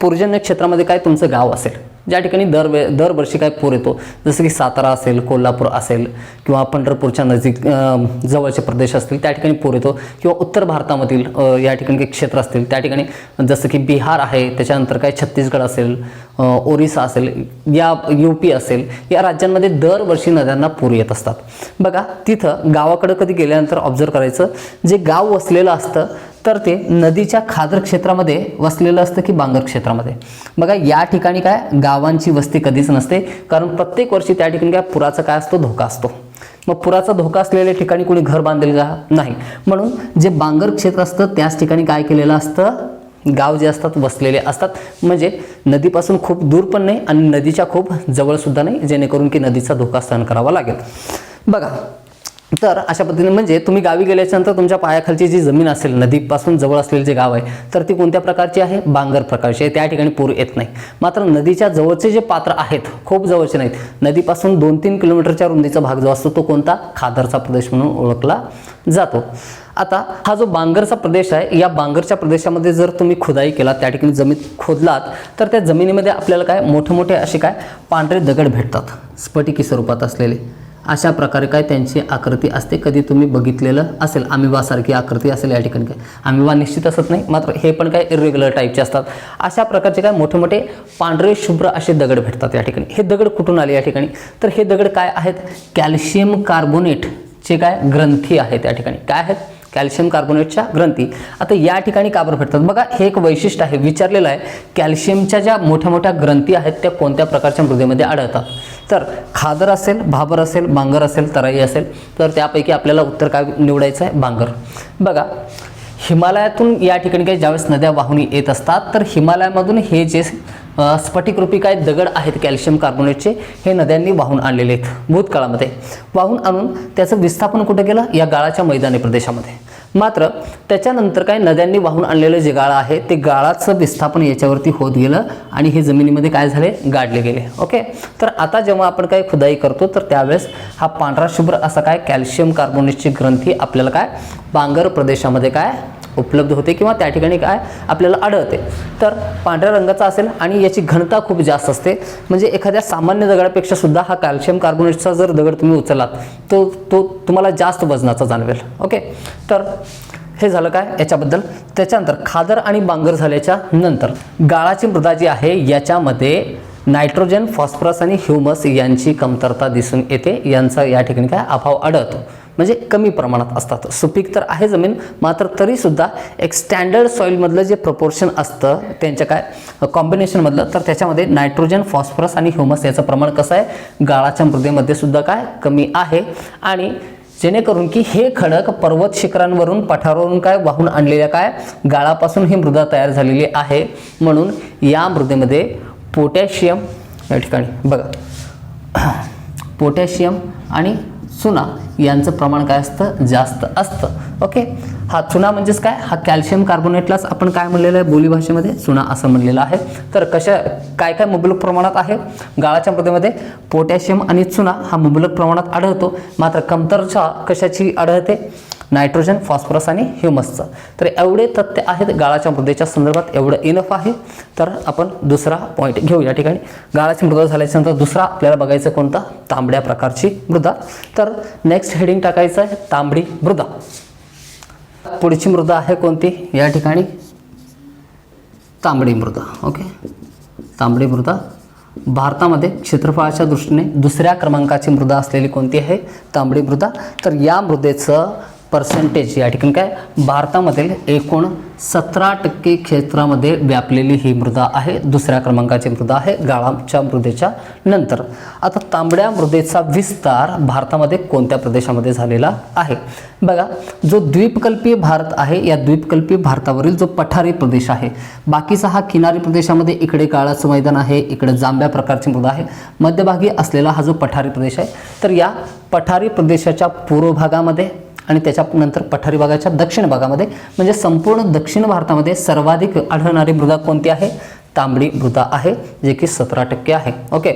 पर्जन्य क्षेत्रामध्ये काय तुमचं गाव असेल ज्या ठिकाणी दरवर्षी काय पूर येतो, जसं की सातारा असेल, कोल्हापूर असेल किंवा पंढरपूरच्या नजीक जवळचे प्रदेश असतील त्या ठिकाणी पूर येतो. किंवा उत्तर भारतामधील या ठिकाणी काही क्षेत्र असतील त्या ठिकाणी जसं की बिहार आहे, त्याच्यानंतर काय छत्तीसगड असेल, ओरिसा असेल, या UP असेल, या राज्यांमध्ये दरवर्षी नद्यांना पूर येत असतात. बघा, तिथं गावाकडं कधी गेल्यानंतर ऑब्झर्व करायचं, जे गाव वसलेलं असतं तर ते नदीच्या खादर क्षेत्रामध्ये वसलेलं असतं की बांगर क्षेत्रामध्ये. बघा, या ठिकाणी काय गावांची वस्ती कधीच नसते, कारण प्रत्येक वर्षी त्या ठिकाणी काय पुराचा काय असतो, धोका असतो. मग पुराचा धोका असलेल्या ठिकाणी कोणी घर बांधेल का, नाही. म्हणून जे बांगर क्षेत्र असतं त्याच ठिकाणी काय केलेलं असतं, गाव जे असतात वसलेले असतात. म्हणजे नदीपासून खूप दूर पण नाही आणि नदीच्या खूप जवळ सुद्धा नाही, जेणेकरून की नदीचा धोका सहन करावा लागेल. बघा, तर अशा पद्धतीने म्हणजे तुम्ही गावी गेल्याच्यानंतर तुमच्या पायाखालची जी जमीन असेल, नदीपासून जवळ असलेली जे गाव आहे तर ती कोणत्या प्रकारची आहे, बांगर प्रकारची आहे. त्या ठिकाणी पूर येत नाही. मात्र नदीच्या जवळचे जे पात्र आहेत, खूप जवळचे नाहीत, नदीपासून 2-3 किलोमीटरच्या रुंदीचा भाग जो असतो तो कोणता, खादरचा प्रदेश म्हणून ओळखला जातो. आता हा जो बांगरचा प्रदेश आहे, या बांगरच्या प्रदेशामध्ये जर तुम्ही खुदाई केला, त्या ठिकाणी जमीन खोदलात तर त्या जमिनीमध्ये आपल्याला काय मोठे मोठे असे काय पांढरे दगड भेटतात, स्फटिकी स्वरूपात असलेले. अशा प्रकारे काय त्यांची आकृती असते. कधी तुम्ही बघितलेलं असेल, आमिबासारखी आकृती असेल या ठिकाणी. काय आमिबा निश्चित असत नाही, मात्र हे पण काय इरेग्युलर टाईपचे असतात. अशा प्रकारचे काय मोठे मोठे पांढरे शुभ्र असे दगड भेटतात या ठिकाणी. हे दगड कुठून आले या ठिकाणी, तर हे दगड काय आहेत, कॅल्शियम कार्बोनेटचे काय ग्रंथी आहेत या ठिकाणी. काय आहेत, कॅल्शियम कार्बोनेटच्या ग्रंथी. आता या ठिकाणी का बरं भेटतात, बघा हे एक वैशिष्ट्य आहे, विचारलेलं आहे. कॅल्शियमच्या ज्या मोठ्या मोठ्या ग्रंथी आहेत त्या कोणत्या प्रकारच्या मृदेमध्ये आढळतात. तर खादर असेल, भाबर असेल, बांगर असेल, तराई असेल, तर त्यापैकी आपल्याला उत्तर काय निवडायचं आहे, बांगर. बघा, हिमालयातून या ठिकाणी काही ज्यावेळेस नद्या वाहून येत असतात तर हिमालयामधून हे जे स्फटिकरूपी काय दगड आहेत कॅल्शियम कार्बोनेटचे, हे नद्यांनी वाहून आणलेले आहेत. भूतकाळामध्ये वाहून आणून त्याचं विस्थापन कुठे केलं, या गाळाच्या मैदानी प्रदेशामध्ये. मात्र त्याच्यानंतर काय नद्यांनी वाहून आणलेलं जे गाळ आहे ते गाळाचं विस्थापन याच्यावरती होत गेलं आणि हे जमिनीमध्ये काय झाले, गाडले गेले. ओके, तर आता जेव्हा आपण काय खुदाई करतो तर त्यावेळेस हा पांढरा शुभ्र असा काय कॅल्शियम कार्बोनेटची ग्रंथी आपल्याला काय बांगर प्रदेशामध्ये काय उपलब्ध होते किंवा त्या ठिकाणी काय आपल्याला आढळते. तर पांढऱ्या रंगाचा असेल आणि याची घनता खूप जास्त असते. म्हणजे एखाद्या सामान्य दगडापेक्षा सुद्धा हा कॅल्शियम कार्बोनेटचा जर दगड तुम्ही उचललात तो तुम्हाला जास्त वजनाचा जाणवेल. ओके, तर हे झालं काय याच्याबद्दल. त्याच्यानंतर खादर आणि बांगर झाल्याच्या नंतर गाळाची मृदा जी आहे याच्यामध्ये नायट्रोजन, फॉस्फरस आणि ह्युमस यांची कमतरता दिसून येते. यांचा या ठिकाणी काय अभाव आढळतो. म्हणजे कमी प्रमाणात असतात. सुपीक तर आहे जमीन, मात्र तरीसुद्धा एक स्टँडर्ड सॉईलमधलं जे प्रपोर्शन असतं त्यांच्या काय कॉम्बिनेशनमधलं, तर त्याच्यामध्ये नायट्रोजन, फॉस्फरस आणि ह्युमस याचं प्रमाण कसं आहे, गाळाच्या मृदेमध्ये सुद्धा काय कमी आहे. आणि जेणेकरून की हे खडक पर्वत शिखरांवरून, पठारावरून काय वाहून आणलेल्या काय गाळापासून ही मृदा तयार झालेली आहे. म्हणून या मृदेमध्ये पोटॅशियम, या ठिकाणी बघा पोटॅशियम आणि चुना यांचं प्रमाण काय असतं, जास्त असतं. ओके, हा चुना म्हणजेच काय, हा कॅल्शियम कार्बोनेटलाच आपण काय म्हणलेलं आहे बोलीभाषेमध्ये चुना असं म्हणलेलं आहे. तर काय काय मुबलक प्रमाणात आहे गाळाच्या मृदेमध्ये, पोटॅशियम आणि चुना हा मुबलक प्रमाणात आढळतो. मात्र कमतरता कशाची आढळते, नायट्रोजन, फॉस्फरस आणि ह्युमसचं. तर एवढे तथ्य आहेत गाळाच्या मृदेच्या संदर्भात, एवढं इनफ आहे. तर आपण दुसरा पॉईंट घेऊ. या ठिकाणी गाळाची मृदा झाल्याच्यानंतर दुसरा आपल्याला बघायचं कोणता, तांबड्या प्रकारची मृदा. तर नेक्स्ट हेडिंग टाकायचं आहे तांबडी मृदा. पुढची मृदा आहे कोणती, या ठिकाणी तांबडी मृदा. ओके, तांबडी मृदा भारतामध्ये क्षेत्रफळाच्या दृष्टीने दुसऱ्या क्रमांकाची मृदा असलेली कोणती आहे, तांबडी मृदा. तर या मृदेचं पर्सेंटेज या ठिकाणी काय, भारतामधील एकूण 17% क्षेत्रामध्ये व्यापलेली ही मृदा आहे. दुसऱ्या क्रमांकाची मृदा आहे गाळाच्या मृदेच्या नंतर. आता तांबड्या मृदेचा विस्तार भारतामध्ये कोणत्या प्रदेशामध्ये झालेला आहे, बघा जो द्वीपकल्पीय भारत आहे, या द्वीपकल्पीय भारतावरील जो पठारी प्रदेश आहे, बाकीचा हा किनारी प्रदेशामध्ये, इकडे गाळाचं मैदान आहे, इकडे जांभ्या प्रकारची मृदा आहे, मध्यभागी असलेला हा जो पठारी प्रदेश आहे. तर या पठारी प्रदेशाच्या पूर्व भागामध्ये आणि त्याच्यानंतर पठारी भागाच्या दक्षिण भागामध्ये, म्हणजे संपूर्ण दक्षिण भारतामध्ये सर्वाधिक आढळणारी मृदा कोणती आहे, तांबडी मृदा आहे, जे की 17% आहे. ओके,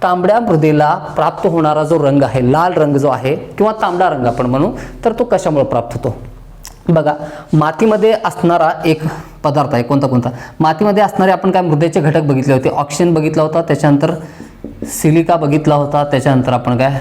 तांबड्या मृदेला प्राप्त होणारा जो रंग आहे, लाल रंग जो आहे किंवा तांबडा रंग आपण म्हणू, तर तो कशामुळे प्राप्त होतो, बघा मातीमध्ये असणारा एक पदार्थ आहे, कोणता मातीमध्ये असणारे आपण काय मृदेचे घटक बघितले होते, ऑक्सिजन बघितला होता, त्याच्यानंतर सिलिका बघितला होता, त्याच्यानंतर आपण काय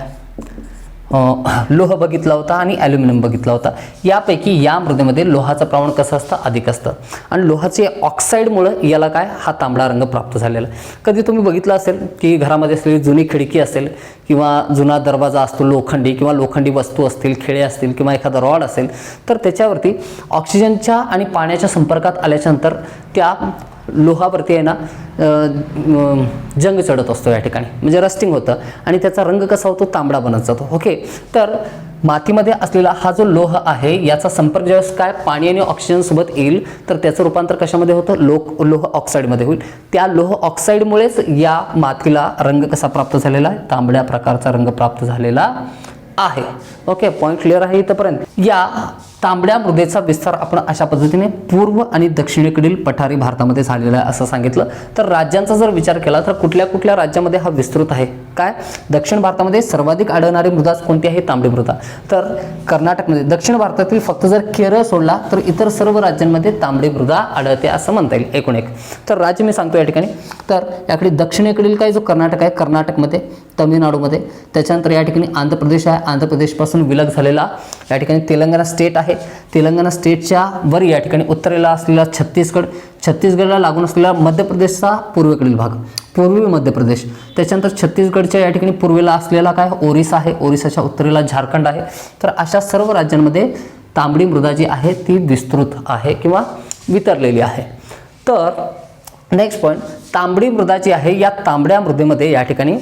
लोह बघितला होता आणि ॲल्युमिनियम बघितला होता. यापैकी या मृदेमध्ये लोहाचं प्रमाण कसं असतं, अधिक असतं. आणि लोहाचे ऑक्साईडमुळे याला काय, हा तांबडा रंग प्राप्त झालेला. कधी तुम्ही बघितलं असेल की घरामध्ये असलेली जुनी खिडकी असेल किंवा जुना दरवाजा असतो लोखंडी, किंवा लोखंडी वस्तू असतील, खेळे असतील किंवा एखादा रॉड असेल, तर त्याच्यावरती ऑक्सिजनच्या आणि पाण्याच्या संपर्कात आल्याच्यानंतर त्या लोहावरती आहे ना जंग चढत असतो, या ठिकाणी म्हणजे रस्टिंग होतं आणि त्याचा रंग कसा होतो, तांबडा बनत जातो. ओके, तर मातीमध्ये असलेला हा जो लोह आहे, याचा संपर्क ज्यावेळेस काय पाणी आणि ऑक्सिजन सोबत येईल, तर त्याचं रूपांतर कशामध्ये होतं, लोह ऑक्साईडमध्ये होईल. त्या लोह ऑक्साईडमुळेच या मातीला रंग कसा प्राप्त झालेला आहे, तांबड्या प्रकारचा रंग प्राप्त झालेला आहे. ओके, पॉईंट क्लिअर आहे इथपर्यंत. या तांबड्या मृदेचा विस्तार आपण अशा पद्धतीने पूर्व आणि दक्षिणेकडील पठारी भारतामध्ये झालेला आहे असं सांगितलं. तर राज्यांचा जर विचार केला तर कुठल्या कुठल्या राज्यामध्ये हा विस्तृत आहे, काय दक्षिण भारतामध्ये सर्वाधिक आढळणारी मृदा कोणती आहे, तांबडी मृदा. तर कर्नाटकमध्ये, दक्षिण भारतातील फक्त जर केरळ सोडला तर इतर सर्व राज्यांमध्ये तांबडी मृदा आढळते असं म्हणता येईल एकूण एक. तर राज्य मी सांगतो या ठिकाणी, तर याकडे दक्षिणेकडील काय जो कर्नाटक आहे, कर्नाटकमध्ये, तमिळनाडूमध्ये, त्याच्यानंतर या ठिकाणी आंध्र प्रदेश आहे, आंध्र प्रदेशपासून विलग झालेला या ठिकाणी तेलंगणा स्टेट आहे, तेलंगणा स्टेटच्या वर या ठिकाणी उत्तरेला असलेला छत्तीसगड, छत्तीसगडला लागून असलेला मध्य प्रदेशचा पूर्वेकडील भाग, पूर्वी मध्य प्रदेश, त्याच्यानंतर छत्तीसगडच्या या ठिकाणी पूर्वेला असलेला काय ओरिसा आहे, ओरिसाच्या उत्तरेला झारखंड आहे. तर अशा सर्व राज्यांमध्ये तांबडी मृदा जी आहे ती विस्तृत आहे किंवा वितरलेली आहे. तर नेक्स्ट पॉईंट, तांबडी मृदा जी आहे, या तांबड्या मृदेमध्ये या ठिकाणी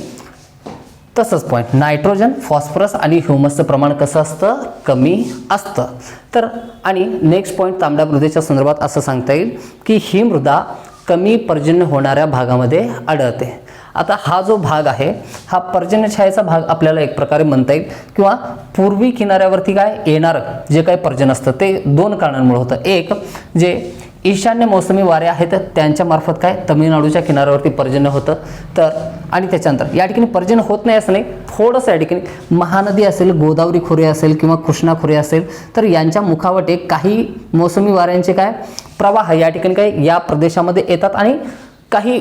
तसंच पॉईंट नायट्रोजन, फॉस्फरस आणि ह्युमसचं प्रमाण कसं असतं, कमी असतं. तर आणि नेक्स्ट पॉईंट तांबड्या मृदेच्या संदर्भात असं सांगता येईल की ही मृदा कमी पर्जन्य होणाऱ्या भागामध्ये आढळते. आता हा जो भाग आहे हा पर्जन्यछायेचा भाग आपल्याला एक प्रकारे म्हणता येईल, किंवा पूर्वी किनाऱ्यावरती काय येणारं जे काही पर्जन्य असतं ते दोन कारणांमुळे होतं. एक, जे ईशान्य मोसमी वारे आहेत त्यांच्या मार्फत काय तमिळनाडूच्या किनाऱ्यावरती पर्जन्य होतं. तर आणि त्याच्यानंतर या ठिकाणी पर्जन्य होत नाही असं नाही, थोडंसं या ठिकाणी महानदी असेल, गोदावरी खोरे असेल किंवा कृष्णा खोरे असेल, तर यांच्या मुखावटे काही मोसमी वाऱ्यांचे काय प्रवाह या ठिकाणी काय या प्रदेशामध्ये येतात आणि काही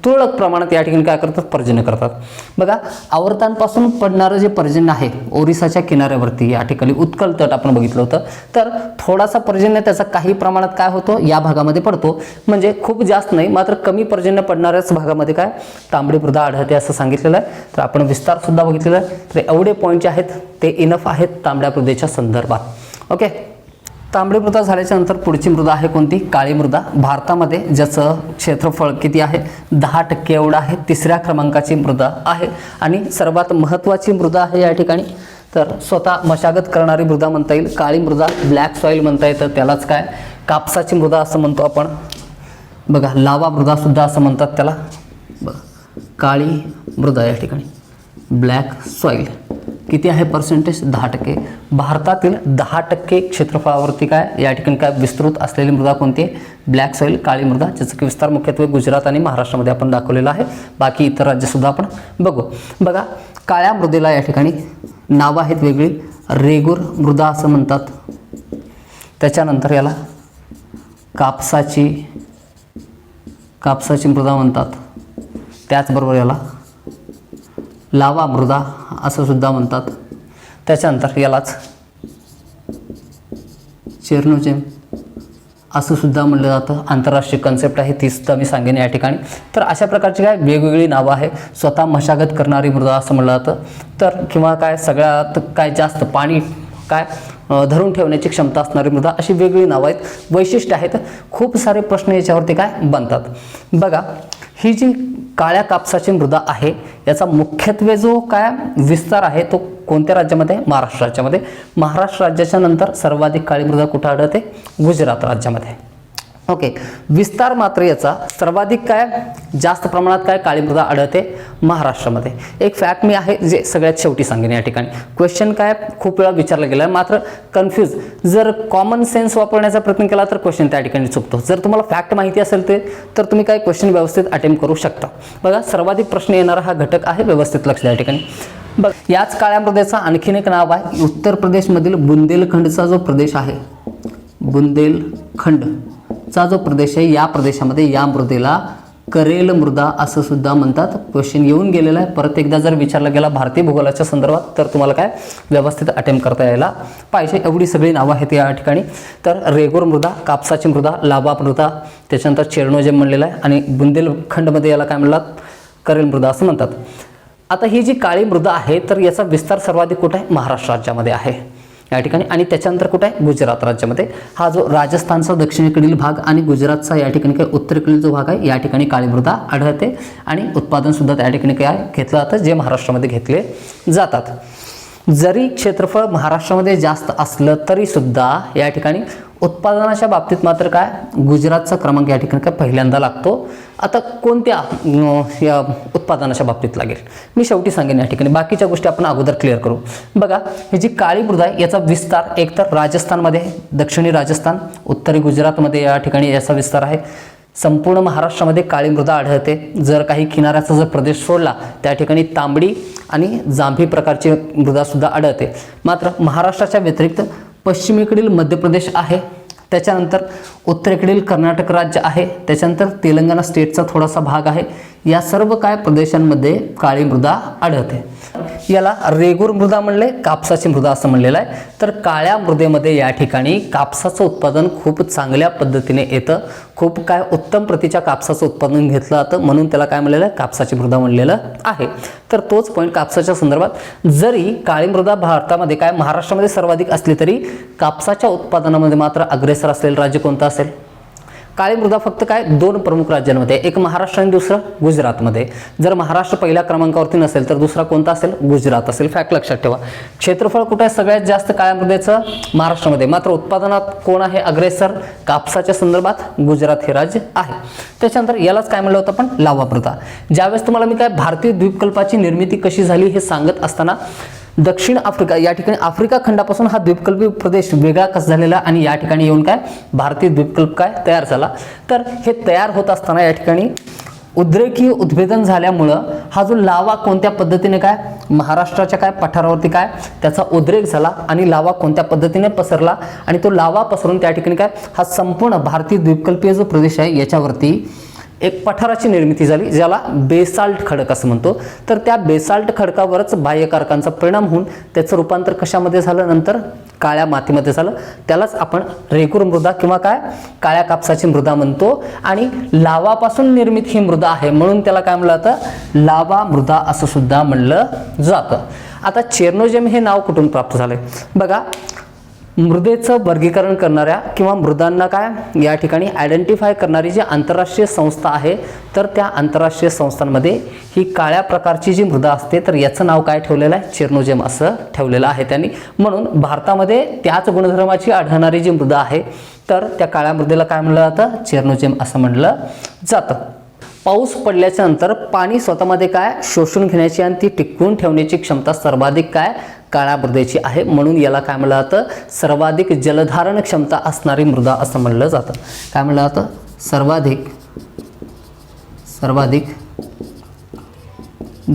तुरळक प्रमाणात या ठिकाणी काय करतात, पर्जन्य करतात. बघा, आवर्तांपासून पडणारं जे पर्जन्य आहे ओरिसाच्या किनाऱ्यावरती या ठिकाणी उत्कल तट आपण बघितलं होतं, तर थोडासा पर्जन्य त्याचा काही प्रमाणात काय होतो या भागामध्ये पडतो, म्हणजे खूप जास्त नाही मात्र कमी पर्जन्य पडणाऱ्याच भागामध्ये काय तांबडी मृदा आढळते असं सांगितलेलं आहे. तर आपण विस्तार सुद्धा बघितलेला आहे. तर एवढे पॉईंट जे आहेत ते इनफ आहेत तांबड्या मृदेच्या संदर्भात. ओके, तांबडी मृदा झाल्याच्या नंतर पुढची मृदा आहे कोणती, काळी मृदा. भारतामध्ये ज्याचं क्षेत्रफळ किती आहे, 10% एवढं आहे. तिसऱ्या क्रमांकाची मृदा आहे आणि सर्वात महत्त्वाची मृदा आहे या ठिकाणी. तर स्वतः मशागत करणारी मृदा म्हणता येईल काळी मृदा. ब्लॅक सॉईल म्हणता येतं त्यालाच, काय कापसाची मृदा असं म्हणतो आपण. बघा, लावा मृदा सुद्धा असं म्हणतात त्याला. बघा, काळी मृदा या ठिकाणी, ब्लॅक सॉईल किती आहे पर्सेंटेज, 10%. भारतातील 10% क्षेत्रफळावरती काय या ठिकाणी काय विस्तृत असलेली मृदा कोणती आहे, ब्लॅक सॉईल काळी मृदा, ज्याचं की विस्तार मुख्यत्वे गुजरात आणि महाराष्ट्रामध्ये आपण दाखवलेला आहे. बाकी इतर राज्यसुद्धा आपण बघू. बघा, काळ्या मृदेला या ठिकाणी नावं आहेत वेगळी. रेगूर मृदा असं म्हणतात. त्याच्यानंतर याला कापसाची मृदा म्हणतात. त्याचबरोबर याला लावा मृदा असं सुद्धा म्हणतात. त्याच्यानंतर यालाच चेरनोजेम असं सुद्धा म्हणलं जातं. आंतरराष्ट्रीय कन्सेप्ट आहे, ती सुद्धा मी सांगेन या ठिकाणी. तर अशा प्रकारची काय वेगवेगळी नावं आहे. स्वतः मशागत करणारी मृदा असं म्हणलं जातं. तर किंवा काय सगळ्यात काय जास्त पाणी काय धरून ठेवण्याची क्षमता असणारी मृदा, अशी वेगवेगळी नावं आहेत, वैशिष्ट्य आहेत. खूप सारे प्रश्न याच्यावरती काय बनतात. बघा, ही जी काळ्या कापसाची मृदा आहे याचा मुख्यत्वे जो काय विस्तार आहे तो कोणत्या राज्यामध्ये, महाराष्ट्र राज्यामध्ये. महाराष्ट्र राज्याच्या नंतर सर्वाधिक काळी मृदा कुठं आढळते, गुजरात राज्यामध्ये. ओके, विस्तार मात्र याचा सर्वाधिक काय जास्त प्रमाणात काय काळी मृदा आढळते महाराष्ट्रामध्ये. एक फॅक्ट मी आहे जे सगळ्यात शेवटी सांगेन या ठिकाणी. क्वेश्चन काय खूप वेळा विचारला गेला आहे, मात्र कन्फ्यूज जर कॉमन सेन्स वापरण्याचा प्रयत्न केला तर क्वेश्चन त्या ठिकाणी चुकतो. जर तुम्हाला फॅक्ट माहिती असेल तर तुम्ही काय क्वेश्चन व्यवस्थित अटेम्प्ट करू शकता. बघा, सर्वाधिक प्रश्न येणारा हा घटक आहे, व्यवस्थित लक्ष द्या या ठिकाणी. बघ, याच काळ्या मृदेचा आणखीन एक नाव आहे उत्तर प्रदेशमधील बुंदेलखंडचा जो प्रदेश आहे, बुंदेलखंड चा जो प्रदेश आहे, या प्रदेशामध्ये या मृदेला करेल मृदा असं सुद्धा म्हणतात. क्वेश्चन येऊन गेलेला आहे, परत एकदा जर विचारला गेला भारतीय भूगोलाच्या संदर्भात तर तुम्हाला काय व्यवस्थित अटेम्प्ट करता यायला पाहिजे. एवढी सगळी नावं आहेत या ठिकाणी. तर रेगूर मृदा, कापसाची मृदा, लावा मृदा, त्याच्यानंतर चेरनोजेम म्हणलेला आहे आणि बुंदेलखंडमध्ये याला काय म्हणतात, करेल मृदा असं म्हणतात. आता ही जी काळी मृदा आहे तर याचा विस्तार सर्वाधिक कुठे आहे, महाराष्ट्र राज्यामध्ये आहे या ठिकाणी. आणि त्याच्यानंतर कुठे आहे, गुजरात राज्यामध्ये. हा जो राजस्थानचा दक्षिणेकडील भाग आणि गुजरातचा या ठिकाणी काय उत्तरेकडील जो भाग आहे या ठिकाणी काळी मृदा आढळते आणि उत्पादन सुद्धा त्या ठिकाणी काय घेतलं जातं, जे महाराष्ट्रामध्ये घेतले जातात. जरी क्षेत्रफळ महाराष्ट्रामध्ये जास्त असलं तरी सुद्धा या ठिकाणी उत्पादनाच्या बाबतीत मात्र काय गुजरातचा क्रमांक या ठिकाणी काय पहिल्यांदा लागतो. आता कोणत्या या उत्पादनाच्या बाबतीत लागेल मी शेवटी सांगेन या ठिकाणी, बाकीच्या गोष्टी आपण अगोदर क्लिअर करू. बघा, ही जी काळी मृदा आहे याचा विस्तार एकतर राजस्थानमध्ये, दक्षिणी राजस्थान, उत्तरी गुजरातमध्ये या ठिकाणी याचा विस्तार आहे. संपूर्ण महाराष्ट्रामध्ये काळी मृदा आढळते. जर काही किनाऱ्याचा जर प्रदेश सोडला त्या ठिकाणी तांबडी आणि जांभी प्रकारची मृदा सुद्धा आढळते. मात्र महाराष्ट्राच्या व्यतिरिक्त पश्चिमेकडील मध्य प्रदेश आहे, त्याच्यानंतर उत्तरेकडील कर्नाटक राज्य आहे, त्याच्यानंतर तेलंगणा स्टेटचा थोडासा भाग आहे. या सर्व काय प्रदेशांमध्ये काळी मृदा आढळते. याला रेगूर मृदा म्हणले, कापसाची मृदा असं म्हणलेलं आहे. तर काळ्या मृदेमध्ये या ठिकाणी कापसाचं उत्पादन खूप चांगल्या पद्धतीने येतं. खूप काय उत्तम प्रतीच्या कापसाचं उत्पादन घेतलं जातं, म्हणून त्याला काय म्हणलेलं आहे, कापसाची मृदा म्हणलेलं आहे. तर तोच पॉईंट कापसाच्या संदर्भात. जरी काळी मृदा भारतामध्ये काय महाराष्ट्रामध्ये सर्वाधिक असली तरी कापसाच्या उत्पादनामध्ये मात्र अग्रेसर असलेलं राज्य कोणतं असेल, काळी मृदा फक्त काय दोन प्रमुख राज्यांमध्ये, एक महाराष्ट्र आणि दुसरं गुजरातमध्ये. जर महाराष्ट्र पहिल्या क्रमांकावरती नसेल तर दुसरा कोणता असेल, गुजरात असेल. फॅक्ट लक्षात ठेवा. क्षेत्रफळ कुठे आहे सगळ्यात जास्त काळ्या मृदेचं, महाराष्ट्रामध्ये. मात्र उत्पादनात कोण आहे अग्रेसर, कापसाच्या संदर्भात गुजरात हे राज्य आहे. त्याच्यानंतर यालाच काय म्हणलं होतं आपण, लावा मृदा. ज्यावेळेस तुम्हाला मी काय भारतीय द्वीपकल्पाची निर्मिती कशी झाली हे सांगत असताना दक्षिण आफ्रिका या ठिकाणी आफ्रिका खंडापासून हा द्वीपकल्पी प्रदेश वेगळा कसा झालेला आणि या ठिकाणी येऊन काय भारतीय द्वीपकल्प काय तयार झाला. तर हे तयार होत असताना या ठिकाणी उद्रेकीय उद्भेदन झाल्यामुळं हा जो लावा कोणत्या पद्धतीने काय महाराष्ट्राच्या काय पठारावरती काय त्याचा उद्रेक झाला आणि लावा कोणत्या पद्धतीने पसरला आणि तो लावा पसरून त्या ठिकाणी काय हा संपूर्ण भारतीय द्वीपकल्पीय जो प्रदेश आहे याच्यावरती एक पठाराची निर्मिती झाली, ज्याला बेसाल्ट खडक असं म्हणतो. तर त्या बेसाल्ट खडकावरच बाह्यकारकांचा परिणाम होऊन त्याचं रूपांतर कशामध्ये झालं, नंतर काळ्या मातीमध्ये झालं. त्यालाच आपण रेगूर मृदा किंवा काय काळ्या कापसाची मृदा म्हणतो. आणि लावापासून निर्मित ही मृदा आहे म्हणून त्याला काय म्हणलं जातं, लावा मृदा असं सुद्धा म्हणलं जातं. आता चेर्नोजेम हे नाव कुठून प्राप्त झालंय बघा. मृदेचं वर्गीकरण करणाऱ्या किंवा मृदांना काय या ठिकाणी आयडेंटिफाय करणारी जी आंतरराष्ट्रीय संस्था आहे, तर त्या आंतरराष्ट्रीय संस्थांमध्ये ही काळ्या प्रकारची जी मृदा असते तर याचं नाव काय ठेवलेलं आहे, चेर्नोजेम असं ठेवलेलं आहे त्यांनी. म्हणून भारतामध्ये त्याच गुणधर्माची आढळणारी जी मृदा आहे तर त्या काळ्या मृदेला काय म्हणलं जातं, चेर्नोजेम असं म्हणलं जातं. पाऊस पडल्याच्या नंतर पाणी स्वतःमध्ये काय शोषून घेण्याची आणि ती टिकवून ठेवण्याची क्षमता सर्वाधिक काय काळ्या मृदेची आहे. म्हणून याला काय म्हणलं जातं, सर्वाधिक जलधारण क्षमता असणारी मृदा असं म्हणलं जातं. काय म्हणलं जातं, सर्वाधिक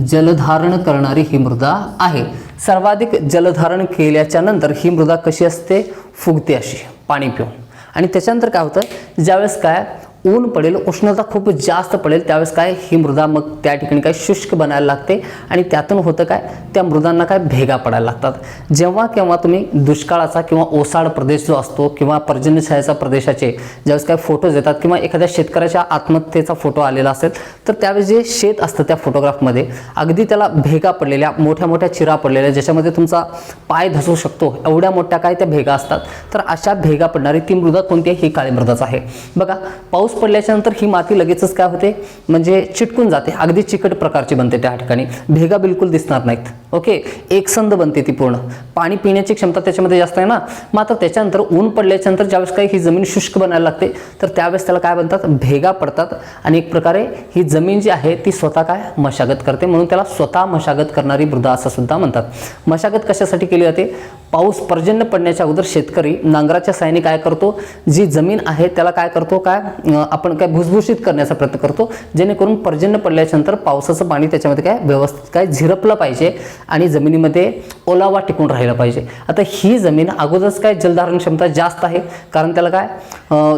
जलधारण करणारी ही मृदा आहे. सर्वाधिक जलधारण केल्याच्या नंतर ही मृदा कशी असते, फुगते अशी पाणी पिऊन. आणि त्याच्यानंतर काय होतं, ज्यावेळेस काय ऊन पडेल, उष्णता खूप जास्त पडेल, त्यावेळेस काय ही मृदा मग त्या ठिकाणी काय शुष्क बनायला लागते. आणि त्यातून होतं काय, त्या मृदांना काय भेगा पडायला लागतात. जेव्हा केव्हा तुम्ही दुष्काळाचा किंवा ओसाड प्रदेश जो असतो किंवा पर्जन्यछायाचा प्रदेशाचे ज्यावेळेस काय फोटोज येतात किंवा एखाद्या शेतकऱ्याच्या आत्महत्येचा फोटो आलेला असेल तर त्यावेळेस जे शेत असतं त्या फोटोग्राफमध्ये अगदी त्याला भेगा पडलेल्या, मोठ्या मोठ्या चिरा पडलेल्या, ज्याच्यामध्ये तुमचा पाय धसू शकतो एवढ्या मोठ्या काय त्या भेगा असतात. तर अशा भेगा पडणारी ती मृदा कोणती आहे, ही काळी मृदाच आहे. बघा, पाऊस पडल्याच्या नंतर ही माती लगेचच काय होते, म्हणजे चिटकून जाते, अगदी चिकट प्रकारची बनते. त्या ठिकाणी भेगा बिलकुल दिसणार नाहीत. ओके, एकसंध बनते ती पूर्ण. पाणी पिण्याची क्षमता त्याच्यामध्ये जास्त आहे ना. मात्र त्याच्यानंतर ऊन पडल्याच्या नंतर ज्यावेळेस काही ही जमीन शुष्क बनायला लागते तर त्यावेळेस त्याला काय बनतात, भेगा पडतात. आणि एक प्रकारे ही जमीन जी आहे ती स्वतः काय मशागत करते. म्हणून त्याला स्वतः मशागत करणारी मृदा असं सुद्धा म्हणतात. मशागत कशासाठी केली जाते, पाऊस पर्जन्य पडण्याच्या अगोदर शेतकरी नांगराच्या साहाय्याने काय करतो, जी जमीन आहे त्याला काय करतो, काय आपण काय भुसभुशीत करण्याचा प्रयत्न करतो, जेणेकरून पर्जन्य पडल्याच्या नंतर पावसाचं पाणी त्याच्यामध्ये काय व्यवस्थित काय झिरपलं पाहिजे आणि जमिनीमध्ये ओलावा टिकून राहिला पाहिजे. आता ही जमीन अगोदरच काय जलधारण क्षमता जास्त आहे, कारण त्याला काय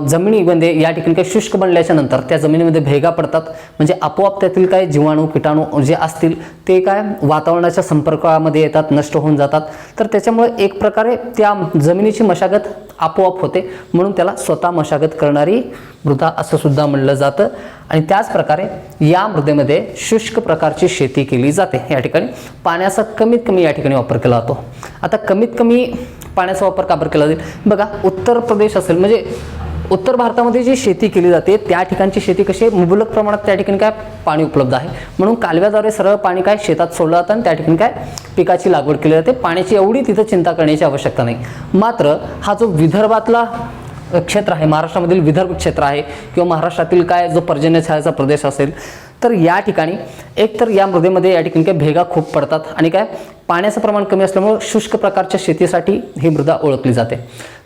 जमिनीमध्ये या ठिकाणी काय शुष्क बनल्याच्या नंतर त्या जमिनीमध्ये भेगा पडतात. म्हणजे आपोआप त्यातील काय जीवाणू कीटाणू जे असतील ते काय वातावरणाच्या संपर्कामध्ये येतात, नष्ट होऊन जातात. तर त्याच्यामुळे एक प्रकारे त्या जमिनीची मशागत आपोआप होते. म्हणून त्याला स्वतः मशागत करणारी मृदा असं सुद्धा म्हणलं जातं. आणि त्याच प्रकारे या मृदेमध्ये शुष्क प्रकारची शेती केली जाते. या ठिकाणी पाण्याचा कमीत कमी या ठिकाणी वापर केला जातो. आता कमीत कमी पाण्याचा वापर का बरं केला जाईल, बघा उत्तर प्रदेश असेल म्हणजे उत्तर भारतामध्ये जी शेती केली जाते त्या ठिकाणची शेती कशी मुबलक प्रमाणात त्या ठिकाणी काय पाणी उपलब्ध आहे. म्हणून कालव्याद्वारे सरळ पाणी काय शेतात सोडलं जातं आणि त्या ठिकाणी काय पिकाची लागवड केली जाते. पाण्याची एवढी तिथं चिंता करण्याची आवश्यकता नाही. मात्र हा जो विदर्भातला क्षेत्र आहे, महाराष्ट्रामधील विदर्भ क्षेत्र आहे किंवा महाराष्ट्रातील काय जो पर्जन्यछायाचा प्रदेश असेल तर या ठिकाणी एक तर या मृदेमध्ये या ठिकाणी काय भेगा खूप पडतात आणि काय पाण्याचं प्रमाण कमी असल्यामुळे शुष्क प्रकारच्या शेतीसाठी ही मृदा ओळखली जाते.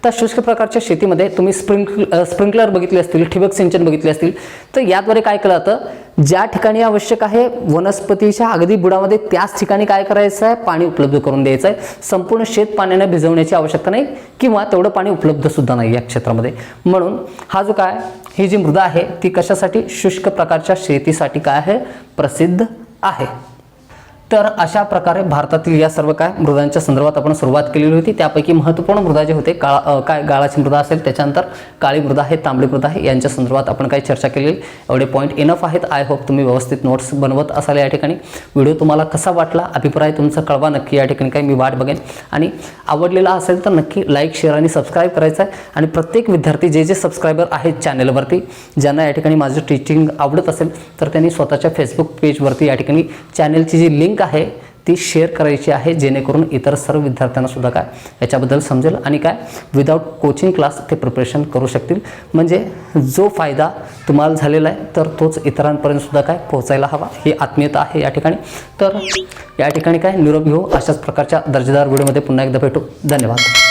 तर शुष्क प्रकारच्या शेतीमध्ये तुम्ही स्प्रिंकलर बघितले असतील, ठिबक सिंचन बघितले असतील, तर याद्वारे काय केलं जातं, ज्या ठिकाणी आवश्यक आहे वनस्पतीच्या अगदी बुडामध्ये त्याच ठिकाणी काय करायचं आहे, पाणी उपलब्ध करून द्यायचं आहे. संपूर्ण शेत पाण्याने भिजवण्याची आवश्यकता नाही किंवा तेवढं पाणी उपलब्ध सुद्धा नाही या क्षेत्रामध्ये. म्हणून हा जो काय ही जी मृदा आहे ती कशासाठी, शुष्क प्रकारच्या शेतीसाठी काय आहे, प्रसिद्ध आहे. तर अशा प्रकारे भारतातील या सर्व काय मृदांच्या संदर्भात आपण सुरुवात केलेली होती. त्यापैकी महत्त्वपूर्ण मृदा जे होते काय गाळाची मृदा असेल, त्याच्यानंतर काळी मृदा आहे, तांबडी मृदा आहे, यांच्या संदर्भात आपण काही चर्चा केलेली. एवढे पॉईंट इनफ आहेत. आय होप तुम्ही व्यवस्थित नोट्स बनवत असाल. या ठिकाणी व्हिडिओ तुम्हाला कसा वाटला, अभिप्राय तुमचा कळवा नक्की. या ठिकाणी काय मी वाट बघेन. आणि आवडलेला असेल तर नक्की लाईक, शेअर आणि सबस्क्राईब करायचं आहे. आणि प्रत्येक विद्यार्थी जे सबस्क्रायबर आहेत चॅनलवरती, ज्यांना या ठिकाणी माझं टीचिंग आवडत असेल तर त्यांनी स्वतःच्या फेसबुक पेजवरती या ठिकाणी चॅनलची जी लिंक आहे ती शेअर करायची आहे, जेणेकरून इतर सर्व विद्यार्थ्यांना सुद्धा काय याच्याबद्दल समजेल आणि काय विदाऊट कोचिंग क्लास ते प्रिपरेशन करू शकतील. म्हणजे जो फायदा तुम्हाला झालेला आहे तर तोच इतरांपर्यंत सुद्धा काय पोहोचायला हवा, ही आत्मीयता आहे या ठिकाणी. तर या ठिकाणी काय निरोप घेऊ. अशाच प्रकारच्या दर्जेदार व्हिडिओमध्ये पुन्हा एकदा भेटू. धन्यवाद.